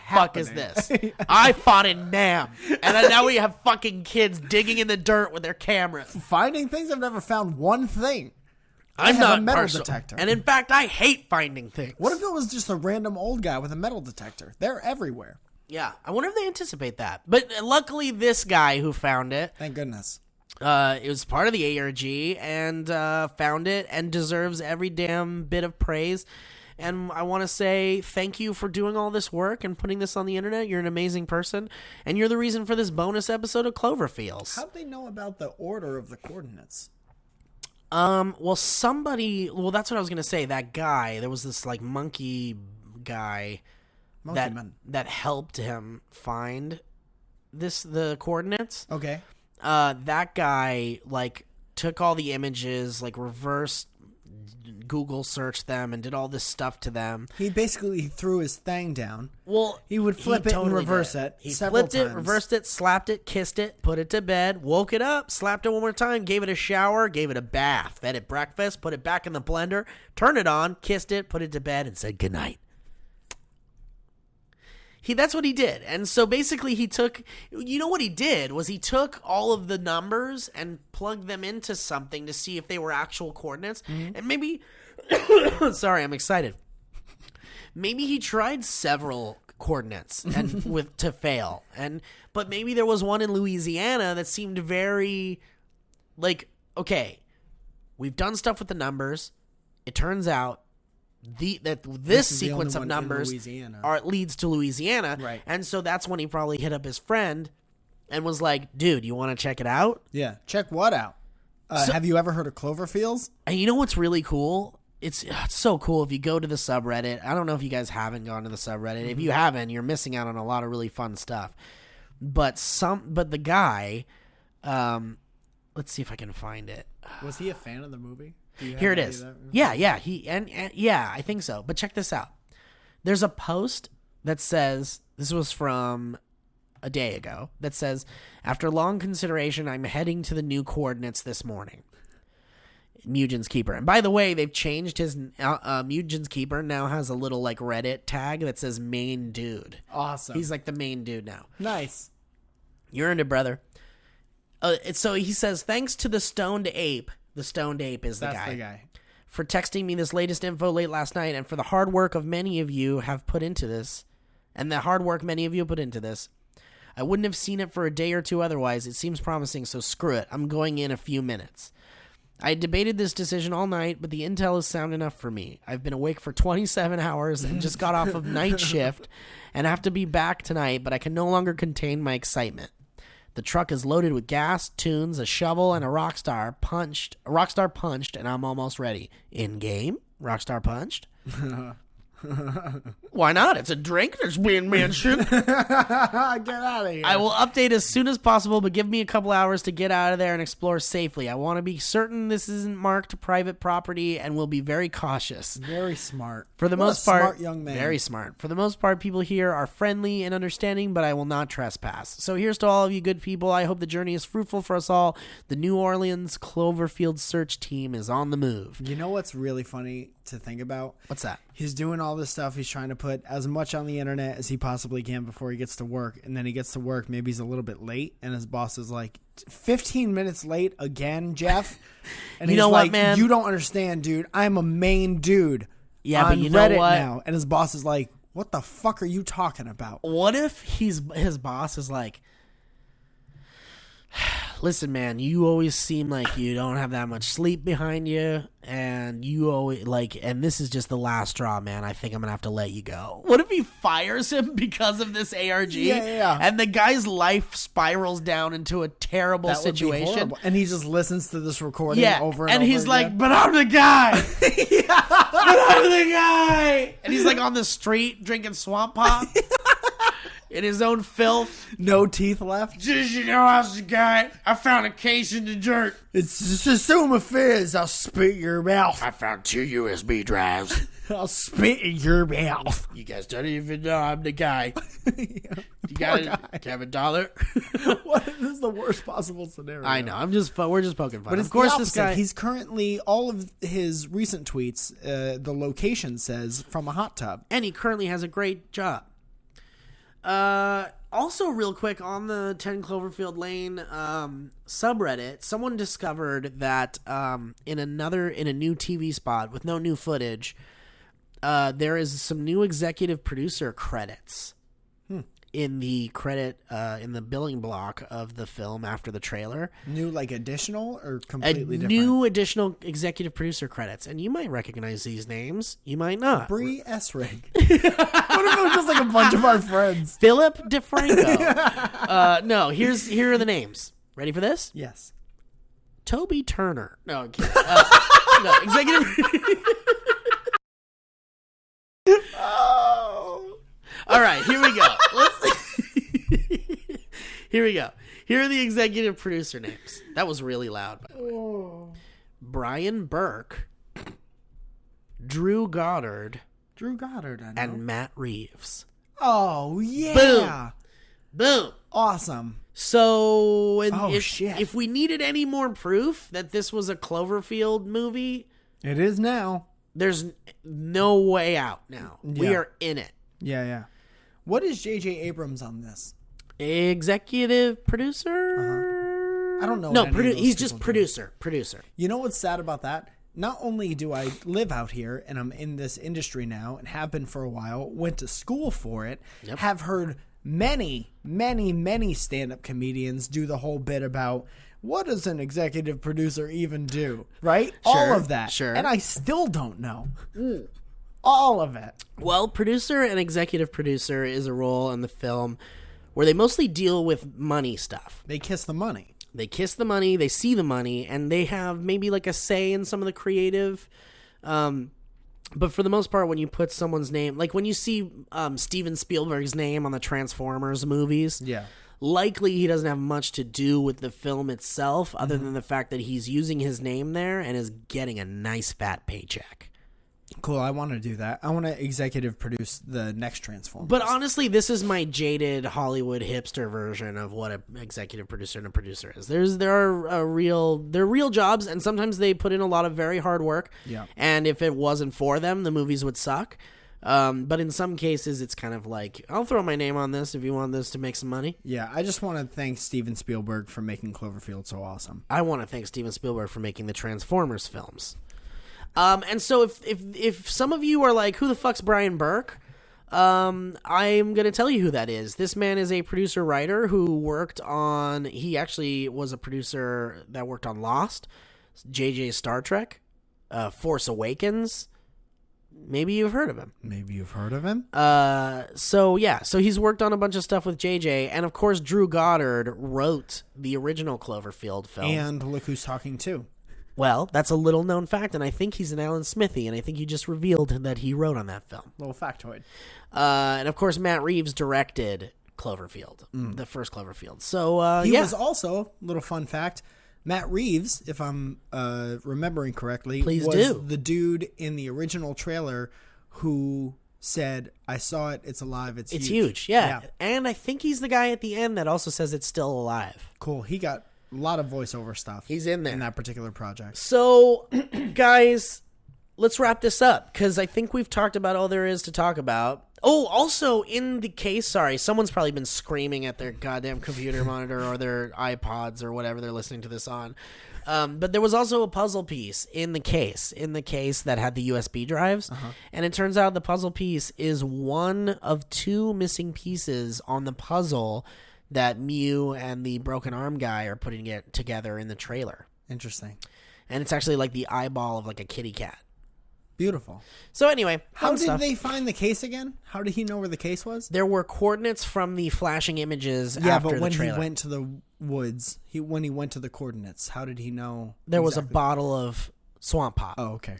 fuck is this? I fought in Nam. And now we have fucking kids digging in the dirt with their cameras. Finding things? I've never found one thing. I'm have not a metal partial. detector. And in fact, I hate finding things. What if it was just a random old guy with a metal detector? They're everywhere. Yeah, I wonder if they anticipate that. But luckily, this guy who found it, thank goodness, it was part of the ARG and found it and deserves every damn bit of praise. And I want to say thank you for doing all this work and putting this on the internet. You're an amazing person, and you're the reason for this bonus episode of Cloverfields. How'd they know about the order of the coordinates? Well, that's what I was going to say. That guy, there was this like monkey guy that helped him find the coordinates. Okay. That guy like took all the images, like reversed Google searched them and did all this stuff to them. He basically threw his thing down. Well, he would flip it and reverse it. He flipped it, reversed it, slapped it, kissed it, put it to bed, woke it up, slapped it one more time, gave it a shower, gave it a bath, fed it breakfast, put it back in the blender, turned it on, kissed it, put it to bed, and said goodnight. That's what he did. And so basically he took all of the numbers and plugged them into something to see if they were actual coordinates. Mm-hmm. And maybe, sorry, I'm excited. Maybe he tried several coordinates and to fail. But maybe there was one in Louisiana that seemed very like, okay, we've done stuff with the numbers. It turns out this sequence of numbers leads to Louisiana. Right. And so that's when he probably hit up his friend and was like, dude, you want to check it out? Yeah. Check what out? Have you ever heard of Cloverfeels? And you know what's really cool? It's so cool if you go to the subreddit. I don't know if you guys haven't gone to the subreddit. If you haven't, you're missing out on a lot of really fun stuff. But the guy, let's see if I can find it. Was he a fan of the movie? Here it is. Yeah. Yeah, I think so. But check this out. There's a post that says, this was from a day ago, that says, after long consideration, I'm heading to the new coordinates this morning. Mugen's Keeper. And by the way, they've changed his Mugen's Keeper now has a little like Reddit tag that says main dude. Awesome. He's like the main dude now. Nice. You're into, brother. So he says, thanks to the stoned ape. The stoned ape is That's the guy. For texting me this latest info late last night and for the hard work of many of you have put into this. And the hard work many of you put into this. I wouldn't have seen it for a day or two otherwise. It seems promising, so screw it. I'm going in a few minutes. I debated this decision all night, but the intel is sound enough for me. I've been awake for 27 hours and just got off of night shift and have to be back tonight, but I can no longer contain my excitement. The truck is loaded with gas, tunes, a shovel, and a Rockstar punched, and I'm almost ready. In-game? Rockstar punched? Why not? It's a drink that's being mentioned. Get out of here. I will update as soon as possible, but give me a couple hours to get out of there and explore safely. I want to be certain this isn't marked private property and will be very cautious. Very smart. For the most part, smart young man. Very smart. For the most part, people here are friendly and understanding, but I will not trespass. So here's to all of you good people. I hope the journey is fruitful for us all. The New Orleans Cloverfield search team is on the move. You know what's really funny to think about? What's that? He's doing all this stuff. He's trying to put as much on the internet as he possibly can before he gets to work. And then he gets to work. Maybe he's a little bit late. And his boss is like, 15 minutes late again, Jeff? And you he's know like, what, man? You don't understand, dude. I'm a main dude. Yeah, on but you know Reddit what? now. And his boss is like, what the fuck are you talking about? What if his boss is like, listen, man, you always seem like you don't have that much sleep behind you, and you always and this is just the last straw, man. I think I'm gonna have to let you go. What if he fires him because of this ARG? Yeah. And the guy's life spirals down into a terrible That would be situation. horrible. And he just listens to this recording over and over. And he's like, again. but I'm the guy. But I'm the guy. And he's like on the street drinking Swamp Pop. In his own filth. No teeth left. Just, you know, I was the guy. I found a case in the dirt. It's just assume a fizz. I'll spit your mouth. I found 2 USB drives. I'll spit in your mouth. You guys don't even know I'm the guy. You got it? Have $1? What? This is the worst possible scenario. I know. We're just poking fun. But it's of course, the this opposite. guy. He's currently, all of his recent tweets, the location says from a hot tub. And he currently has a great job. Also, real quick, on the 10 Cloverfield Lane subreddit, someone discovered that in a new TV spot with no new footage, there is some new executive producer credits in the in the billing block of the film after the trailer. New, like, additional or completely different? New additional executive producer credits, and you might recognize these names. You might not. Bree Essrig. What if it was just like a bunch of our friends? Philip DeFranco. No, here are the names. Ready for this? Yes. Toby Turner. No, I'm kidding. No, executive. Oh. All right, here we go. Here we go. Here are the executive producer names. That was really loud, by the way. Brian Burke, Drew Goddard, I know. and Matt Reeves. Oh, yeah. Boom. Awesome. So, shit. if we needed any more proof that this was a Cloverfield movie, It is now. there's no way out now. We Yeah. are in it. Yeah. What is J.J. Abrams on this? Executive producer? I don't know. No, what any of those he's just people do. producer. You know what's sad about that? not only do I live out here and I'm in this industry now and have been for a while, went to school for it, have heard many, many, many stand-up comedians do the whole bit about what does an executive producer even do, right? All of that. Sure. And I still don't know. All of it. Well, producer and executive producer is a role in the film where they mostly deal with money stuff. They kiss the money. They kiss the money, they see the money, and they have maybe like a say in some of the creative. But for the most part, when you put someone's name, like when you see Steven Spielberg's name on the Transformers movies, likely he doesn't have much to do with the film itself other than the fact that he's using his name there and is getting a nice fat paycheck. Cool, I want to do that. I want to executive produce the next Transformers. But honestly, this is my jaded Hollywood hipster version of what an executive producer and a producer is. They're real jobs, and sometimes they put in a lot of very hard work. Yeah. And if it wasn't for them, the movies would suck. But in some cases, it's kind of like, I'll throw my name on this if you want this to make some money. Yeah, I just want to thank Steven Spielberg for making Cloverfield so awesome. I want to thank Steven Spielberg for making the Transformers films. And so if some of you are like, who the fuck's Brian Burke? I'm going to tell you who that is. This man is a producer-writer who he actually was a producer that worked on Lost, JJ's Star Trek, Force Awakens. Maybe you've heard of him. So he's worked on a bunch of stuff with JJ, and of course Drew Goddard wrote the original Cloverfield film. And look who's talking too. Well, that's a little known fact, and I think he's an Alan Smithy, and I think you just revealed that he wrote on that film. Little factoid. And of course, Matt Reeves directed Cloverfield, the first Cloverfield. So he was also, little fun fact, Matt Reeves, if I'm remembering correctly, was the dude in the original trailer who said, I saw it, it's alive, it's huge. Yeah. And I think he's the guy at the end that also says it's still alive. Cool. He got a lot of voiceover stuff. He's in there. In that particular project. So, guys, let's wrap this up, because I think we've talked about all there is to talk about. Oh, also, in the case, sorry, someone's probably been screaming at their goddamn computer monitor or their iPods or whatever they're listening to this on. But there was also a puzzle piece in the case that had the USB drives. And it turns out the puzzle piece is one of two missing pieces on the puzzle that Mew and the broken arm guy are putting it together in the trailer. Interesting. And it's actually like the eyeball of like a kitty cat. Beautiful. So anyway, how did they find the case again? How did he know where the case was? There were coordinates from the flashing images after the trailer. Yeah, but when he went to the woods, when he went to the coordinates, how did he know? There was a bottle of Swamp Pop. Oh, okay.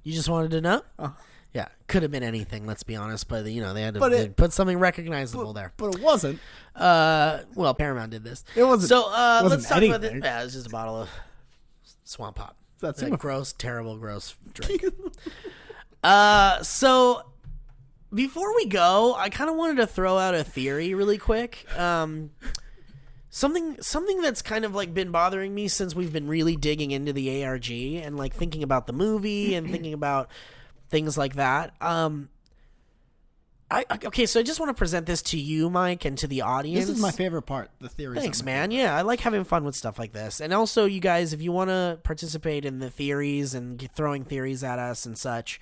You just wanted to know? Oh. Yeah, could have been anything, let's be honest, but they had to put something recognizable there. But it wasn't. Well, Paramount did this. It wasn't. So let's talk about this. Yeah, it's just a bottle of Swamp Pop. That's a gross, terrible, gross drink. So before we go, I kind of wanted to throw out a theory really quick. Something that's kind of like been bothering me since we've been really digging into the ARG and like thinking about the movie and thinking about things like that. Okay, so I just want to present this to you, Mike, and to the audience. This is my favorite part, the theories. Thanks, man. Yeah, I like having fun with stuff like this. And also, you guys, if you want to participate in the theories and throwing theories at us and such,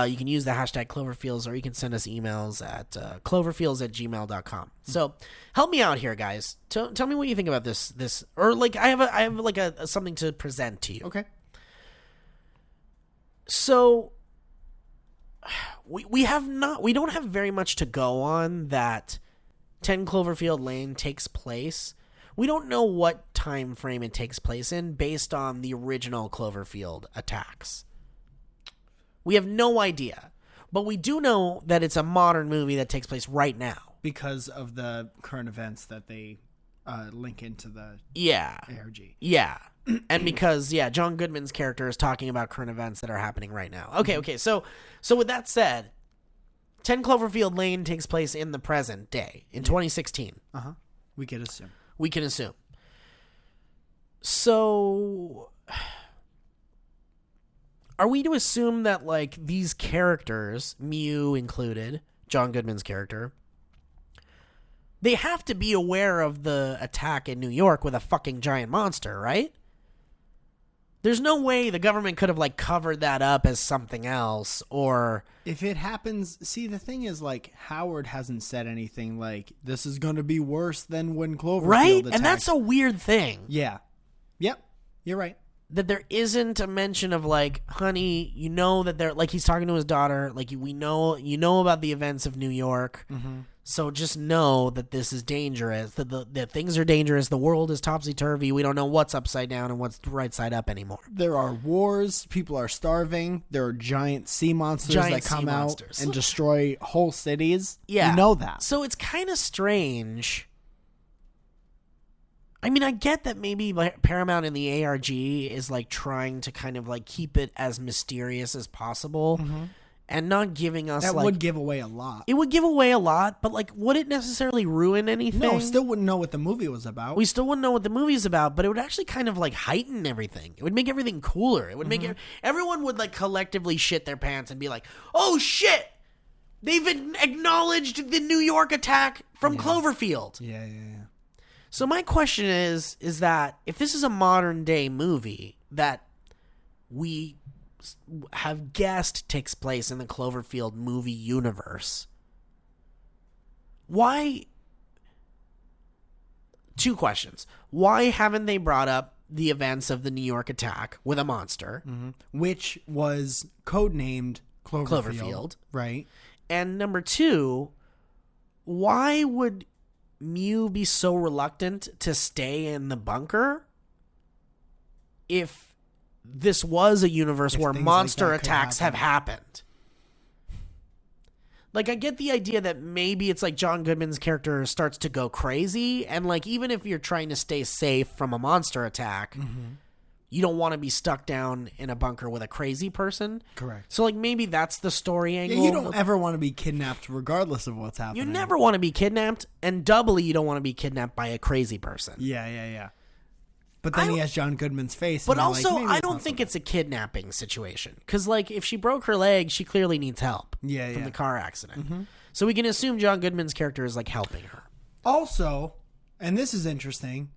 you can use the hashtag Cloverfeels, or you can send us emails at cloverfeels@gmail.com. So help me out here, guys. Tell me what you think about this, or like I have like a something to present to you. Okay. So we don't have very much to go on that 10 Cloverfield Lane takes place. We don't know what time frame it takes place in based on the original Cloverfield attacks. We have no idea, but we do know that it's a modern movie that takes place right now because of the current events that they link into the ARG. Yeah. And because, John Goodman's character is talking about current events that are happening right now. Okay. So with that said, 10 Cloverfield Lane takes place in the present day, in 2016. We can assume. So, are we to assume that, like, these characters, Mew included, John Goodman's character, they have to be aware of the attack in New York with a fucking giant monster, right? There's no way the government could have like covered that up as something else, or if it happens. See, the thing is, like, Howard hasn't said anything like this is going to be worse than when Cloverfield right, attacked. and that's a weird thing. Yeah, yep, you're right. That there isn't a mention of like, honey, you know that they're like he's talking to his daughter, like we know about the events of New York, so just know that this is dangerous. That things are dangerous. The world is topsy turvy. We don't know what's upside down and what's right side up anymore. There are wars. People are starving. There are giant sea monsters that come out and destroy whole cities. Yeah, you know that. So it's kind of strange. I mean, I get that maybe like Paramount and the ARG is like trying to kind of like keep it as mysterious as possible and not giving us that like... would give away a lot. It would give away a lot, but like would it necessarily ruin anything? No, still wouldn't know what the movie was about. We still wouldn't know what the movie's about, but it would actually kind of like heighten everything. It would make everything cooler. It would make everyone would like collectively shit their pants and be like, oh shit! They've acknowledged the New York attack from Cloverfield. Yeah. So my question is that if this is a modern day movie that we have guessed takes place in the Cloverfield movie universe, why... Two questions. Why haven't they brought up the events of the New York attack with a monster? Which was codenamed Cloverfield. Right. And number two, why would Mew be so reluctant to stay in the bunker if this was a universe where monster attacks have happened? Like, I get the idea that maybe it's like John Goodman's character starts to go crazy, and like even if you're trying to stay safe from a monster attack, you don't want to be stuck down in a bunker with a crazy person. Correct. So like maybe that's the story angle. Yeah, you don't ever want to be kidnapped regardless of what's happening. You never want to be kidnapped, and doubly you don't want to be kidnapped by a crazy person. Yeah. But then he has John Goodman's face. But also, I don't think it's a kidnapping situation. Because, like, if she broke her leg, she clearly needs help from the car accident. So we can assume John Goodman's character is, like, helping her. Also, and this is interesting,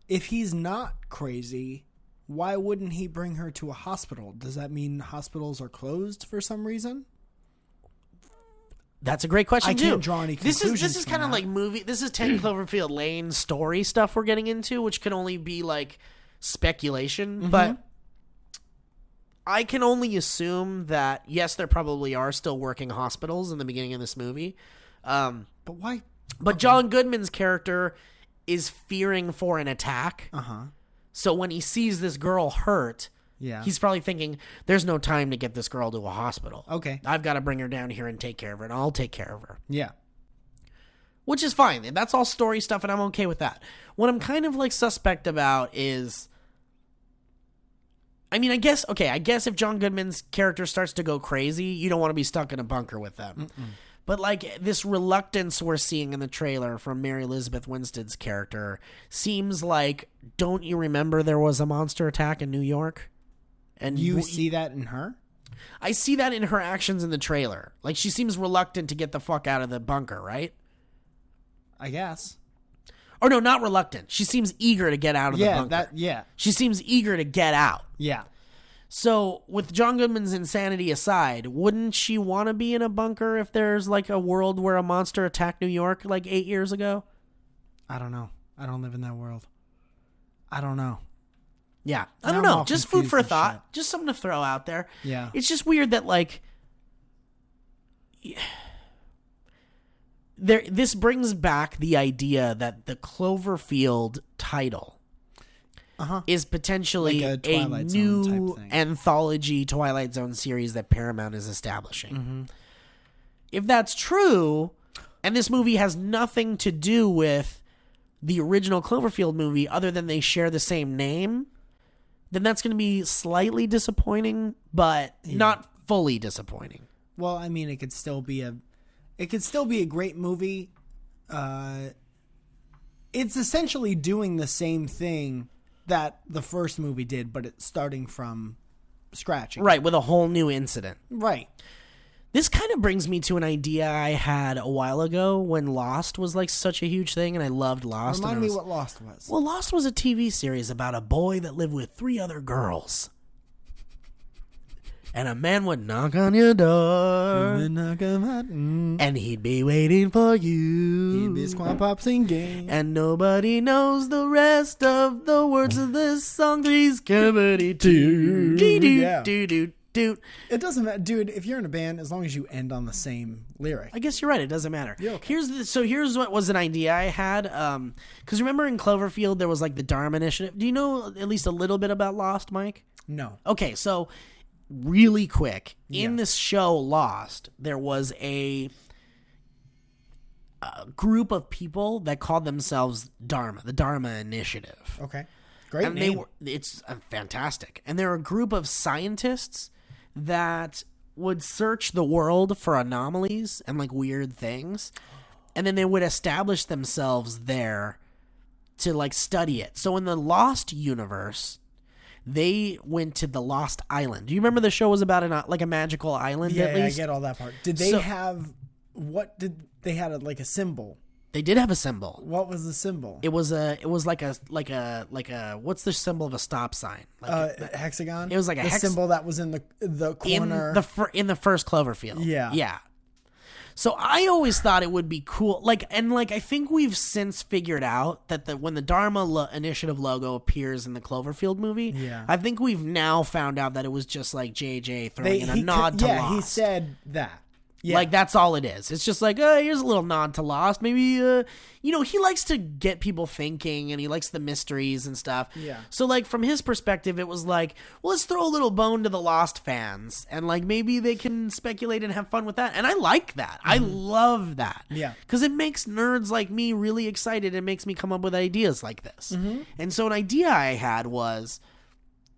if he's not crazy, why wouldn't he bring her to a hospital? Does that mean hospitals are closed for some reason? That's a great question, I can't draw any conclusions. This is kind of like movie. This is 10 Cloverfield Lane story stuff we're getting into, which can only be like speculation. But I can only assume that yes, there probably are still working hospitals in the beginning of this movie. But why? But John Goodman's character is fearing for an attack. So when he sees this girl hurt, he's probably thinking, there's no time to get this girl to a hospital. Okay. I've got to bring her down here and take care of her, and I'll take care of her. Yeah. Which is fine. That's all story stuff, and I'm okay with that. What I'm kind of like suspect about is, I mean, I guess if John Goodman's character starts to go crazy, you don't want to be stuck in a bunker with them. But like this reluctance we're seeing in the trailer from Mary Elizabeth Winstead's character seems like, don't you remember there was a monster attack in New York? And you see that in her? I see that in her actions in the trailer. Like, she seems reluctant to get the fuck out of the bunker, right? I guess. Or no, not reluctant. She seems eager to get out of the bunker. She seems eager to get out. Yeah. So, with John Goodman's insanity aside, wouldn't she want to be in a bunker if there's, like, a world where a monster attacked New York, like, 8 years ago? I don't know. I don't live in that world. I don't know. Yeah, I don't know. Just food for thought. Shit. Just something to throw out there. Yeah. It's just weird that, like, this brings back the idea that the Cloverfield title is potentially like a new anthology Twilight Zone series that Paramount is establishing. If that's true, and this movie has nothing to do with the original Cloverfield movie other than they share the same name, then that's going to be slightly disappointing, but not fully disappointing. Well, I mean, it could still be a great movie. It's essentially doing the same thing that the first movie did, but it's starting from scratch again. Right, with a whole new incident. Right. This kind of brings me to an idea I had a while ago when Lost was like such a huge thing, and I loved Lost. Remind me what Lost was. Well, Lost was a TV series about a boy that lived with 3 other girls. And a man would knock on your door, and he'd be waiting for you. He'd be squat pop singing. And nobody knows the rest of the words of this song. Three's Company 2. Do. It doesn't matter, dude. If you're in a band, as long as you end on the same lyric. I guess you're right. It doesn't matter. Yeah, okay. Here's what was an idea I had. Because remember in Cloverfield there was like the Dharma Initiative. Do you know at least a little bit about Lost, Mike? No. Okay, so really quick, in this show Lost, there was a group of people that called themselves Dharma, the Dharma Initiative. Okay, great And name. it's fantastic. And they're a group of scientists that would search the world for anomalies and like weird things, and then they would establish themselves there to like study it. So in the Lost universe, they went to the Lost Island. Do you remember the show was about a magical island? Yeah, at least? I get all that part. Did they have like a symbol? They did have a symbol. What was the symbol? It was like a what's the symbol of a stop sign? Like hexagon. It was like a symbol that was in the corner in the first Cloverfield. Yeah. So I always thought it would be cool. I think we've since figured out that when the Dharma Initiative logo appears in the Cloverfield movie, I think we've now found out that it was just like JJ throwing in a nod to Lost. Yeah, he said that. Yeah. Like, that's all it is. It's just like, here's a little nod to Lost. Maybe, he likes to get people thinking, and he likes the mysteries and stuff. Yeah. So, like, from his perspective, it was like, well, let's throw a little bone to the Lost fans, and, like, maybe they can speculate and have fun with that. And I like that. I love that. Yeah. Because it makes nerds like me really excited. It makes me come up with ideas like this. And so an idea I had was,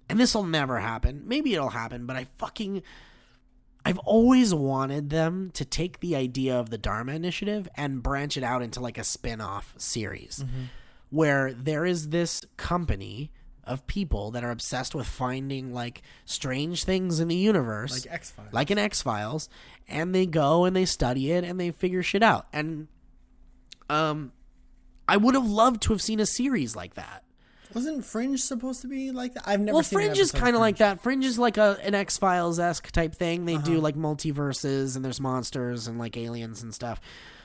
and this will never happen. Maybe it'll happen, but I've always wanted them to take the idea of the Dharma Initiative and branch it out into like a spin-off series where there is this company of people that are obsessed with finding like strange things in the universe. Like X-Files. Like in X-Files. And they go and they study it and they figure shit out. And I would have loved to have seen a series like that. Wasn't Fringe supposed to be like that? I've never seen Fringe is kind of like that. Fringe is like an X-Files-esque type thing. They do like multiverses and there's monsters and like aliens and stuff.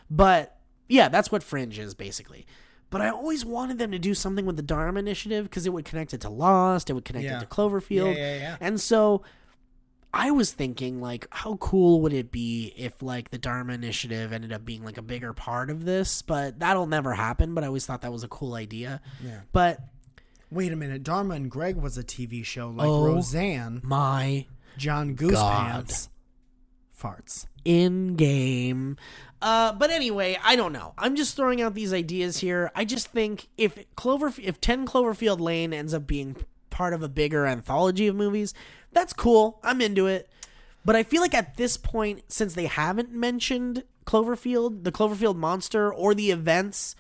But yeah, that's what Fringe is basically. But I always wanted them to do something with the Dharma Initiative because it would connect it to Lost. It would connect it to Cloverfield. Yeah. And so I was thinking like, how cool would it be if like the Dharma Initiative ended up being like a bigger part of this? But that'll never happen. But I always thought that was a cool idea. Yeah. But wait a minute, Dharma and Greg was a TV show like Roseanne. My John Goosepants farts. In game. But anyway, I don't know. I'm just throwing out these ideas here. I just think if 10 Cloverfield Lane ends up being part of a bigger anthology of movies, that's cool. I'm into it. But I feel like at this point, since they haven't mentioned Cloverfield, the Cloverfield monster, or the events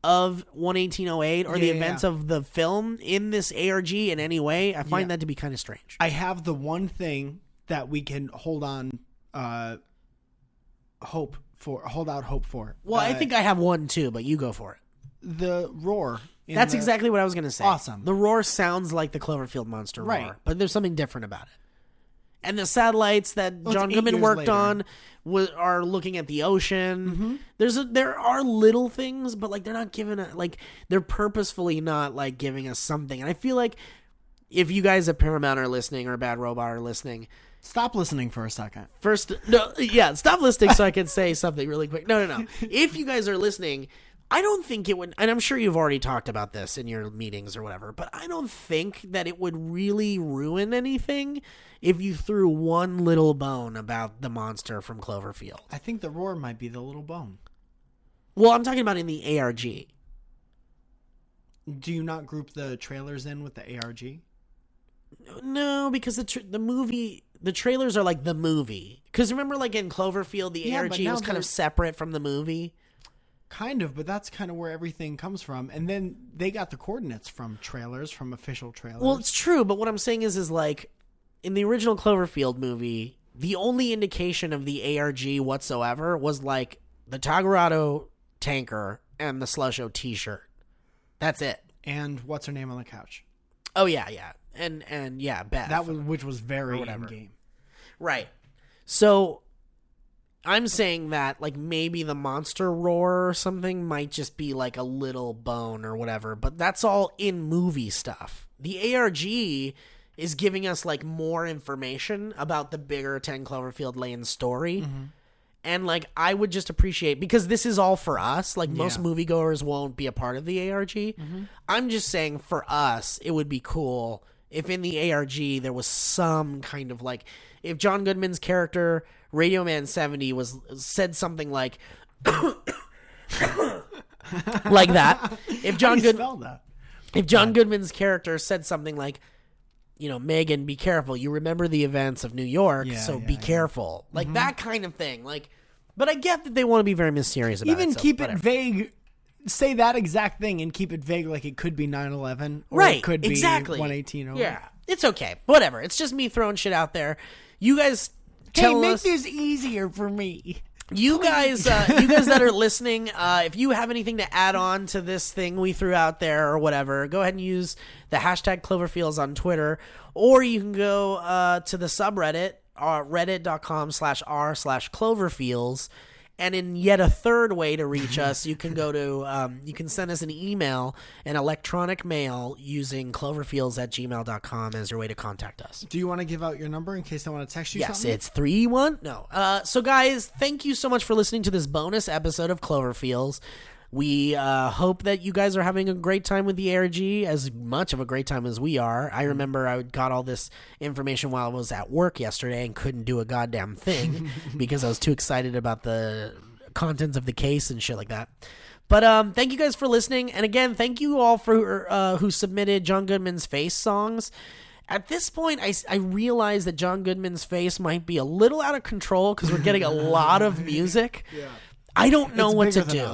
of 11808 or the events of the film in this ARG in any way, I find that to be kind of strange. I have the one thing that we can hold out hope for. Well, I think I have one too, but you go for it. The roar. That's exactly what I was going to say. Awesome. The roar sounds like the Cloverfield monster roar, but there's something different about it. And the satellites that John Goodman worked on are looking at the ocean. There are little things, but like they're not giving they're purposefully not like giving us something. And I feel like if you guys at Paramount are listening or Bad Robot are listening, stop listening for a second. Stop listening so I can say something really quick. No. If you guys are listening, I don't think it would, and I'm sure you've already talked about this in your meetings or whatever, but I don't think that it would really ruin anything if you threw one little bone about the monster from Cloverfield. I think the roar might be the little bone. Well, I'm talking about in the ARG. Do you not group the trailers in with the ARG? No, because the trailers are like the movie. Because remember, like in Cloverfield, the ARG was kind of separate from the movie. Kind of, but that's kind of where everything comes from. And then they got the coordinates from trailers, from official trailers. Well, it's true, but what I'm saying is like in the original Cloverfield movie, the only indication of the ARG whatsoever was like the Tagarado tanker and the Slush Show t-shirt. That's it. And what's her name on the couch? Oh yeah. And yeah, Beth. Which was very in-game. Right. So I'm saying that like maybe the monster roar or something might just be like a little bone or whatever, but that's all in movie stuff. The ARG is giving us like more information about the bigger 10 Cloverfield Lane story. Mm-hmm. And like I would just appreciate, because this is all for us, like most moviegoers won't be a part of the ARG. Mm-hmm. I'm just saying for us, it would be cool if in the ARG there was some kind of like, if John Goodman's character Radio Man 70 said something like like that. If John Goodman's character said something like, you know, Megan, be careful. You remember the events of New York, so be careful. Like that kind of thing. Like, but I get that they want to be very mysterious about it. Even so keep whatever. it vague. Say that exact thing and keep it vague, like it could be 9/11 or right, it could be 118. Yeah, it's okay. Whatever. It's just me throwing shit out there. You guys tell make us. this easier for me. You guys that are listening, if you have anything to add on to this thing we threw out there or whatever, go ahead and use the hashtag Cloverfeels on Twitter, or you can go to the subreddit, reddit.com/r/Cloverfeels. And in yet a third way to reach us, you can go to, you can send us an email, an electronic mail using cloverfields@gmail.com as your way to contact us. Do you want to give out your number in case they want to text you yes, something? Yes, it's 31. No. So guys, thank you so much for listening to this bonus episode of Cloverfields. We hope that you guys are having a great time with the ARG, as much of a great time as we are. I remember I got all this information while I was at work yesterday and couldn't do a goddamn thing because I was too excited about the contents of the case and shit like that. But thank you guys for listening. And again, thank you all for who submitted John Goodman's Face songs. At this point, I realize that John Goodman's Face might be a little out of control because we're getting a lot of music. Yeah. I don't know what to do.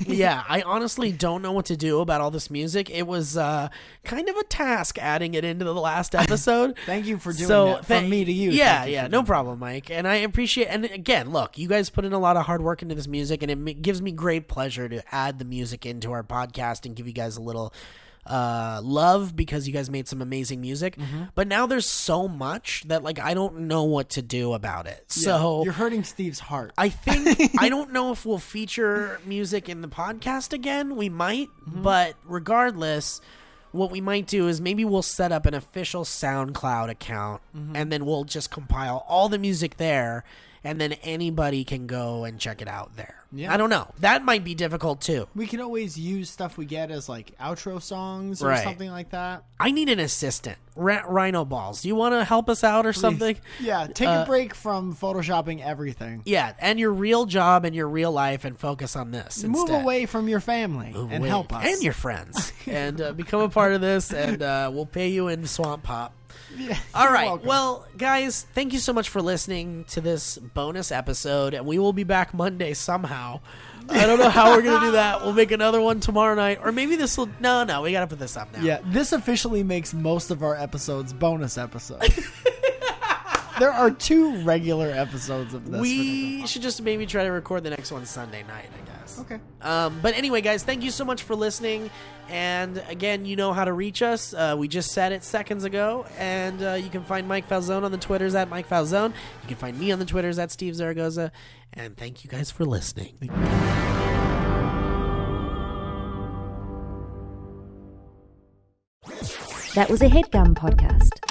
Yeah, I honestly don't know what to do about all this music. It was kind of a task adding it into the last episode. Thank you for doing that from me to you. Yeah, no problem, Mike. And I appreciate, and again, look, you guys put in a lot of hard work into this music, and it gives me great pleasure to add the music into our podcast and give you guys a little love because you guys made some amazing music. Mm-hmm. But now there's so much that like I don't know what to do about it. So you're hurting Steve's heart. I think I don't know if we'll feature music in the podcast again. We might, but regardless, what we might do is maybe we'll set up an official SoundCloud account and then we'll just compile all the music there. And then anybody can go and check it out there. Yeah. I don't know. That might be difficult too. We can always use stuff we get as like outro songs or something like that. I need an assistant. Rhino Balls. Do you want to help us out or something? Yeah. Take a break from photoshopping everything. Yeah. And your real job and your real life and focus on this Move instead. away from your family and help us. And your friends. And become a part of this and we'll pay you in Swamp Pop. Yeah, all right. Welcome. Well, guys, thank you so much for listening to this bonus episode, and we will be back Monday somehow. I don't know how we're going to do that. We'll make another one tomorrow night, or maybe this will... No, we got to put this up now. Yeah, this officially makes most of our episodes bonus episodes. There are 2 regular episodes of this. We should just maybe try to record the next one Sunday night, I guess. Okay. But anyway, guys, thank you so much for listening. And again, you know how to reach us. We just said it seconds ago. And you can find Mike Falzone on the Twitters at Mike Falzone. You can find me on the Twitters at Steve Zaragoza. And thank you guys for listening. That was a HeadGum podcast.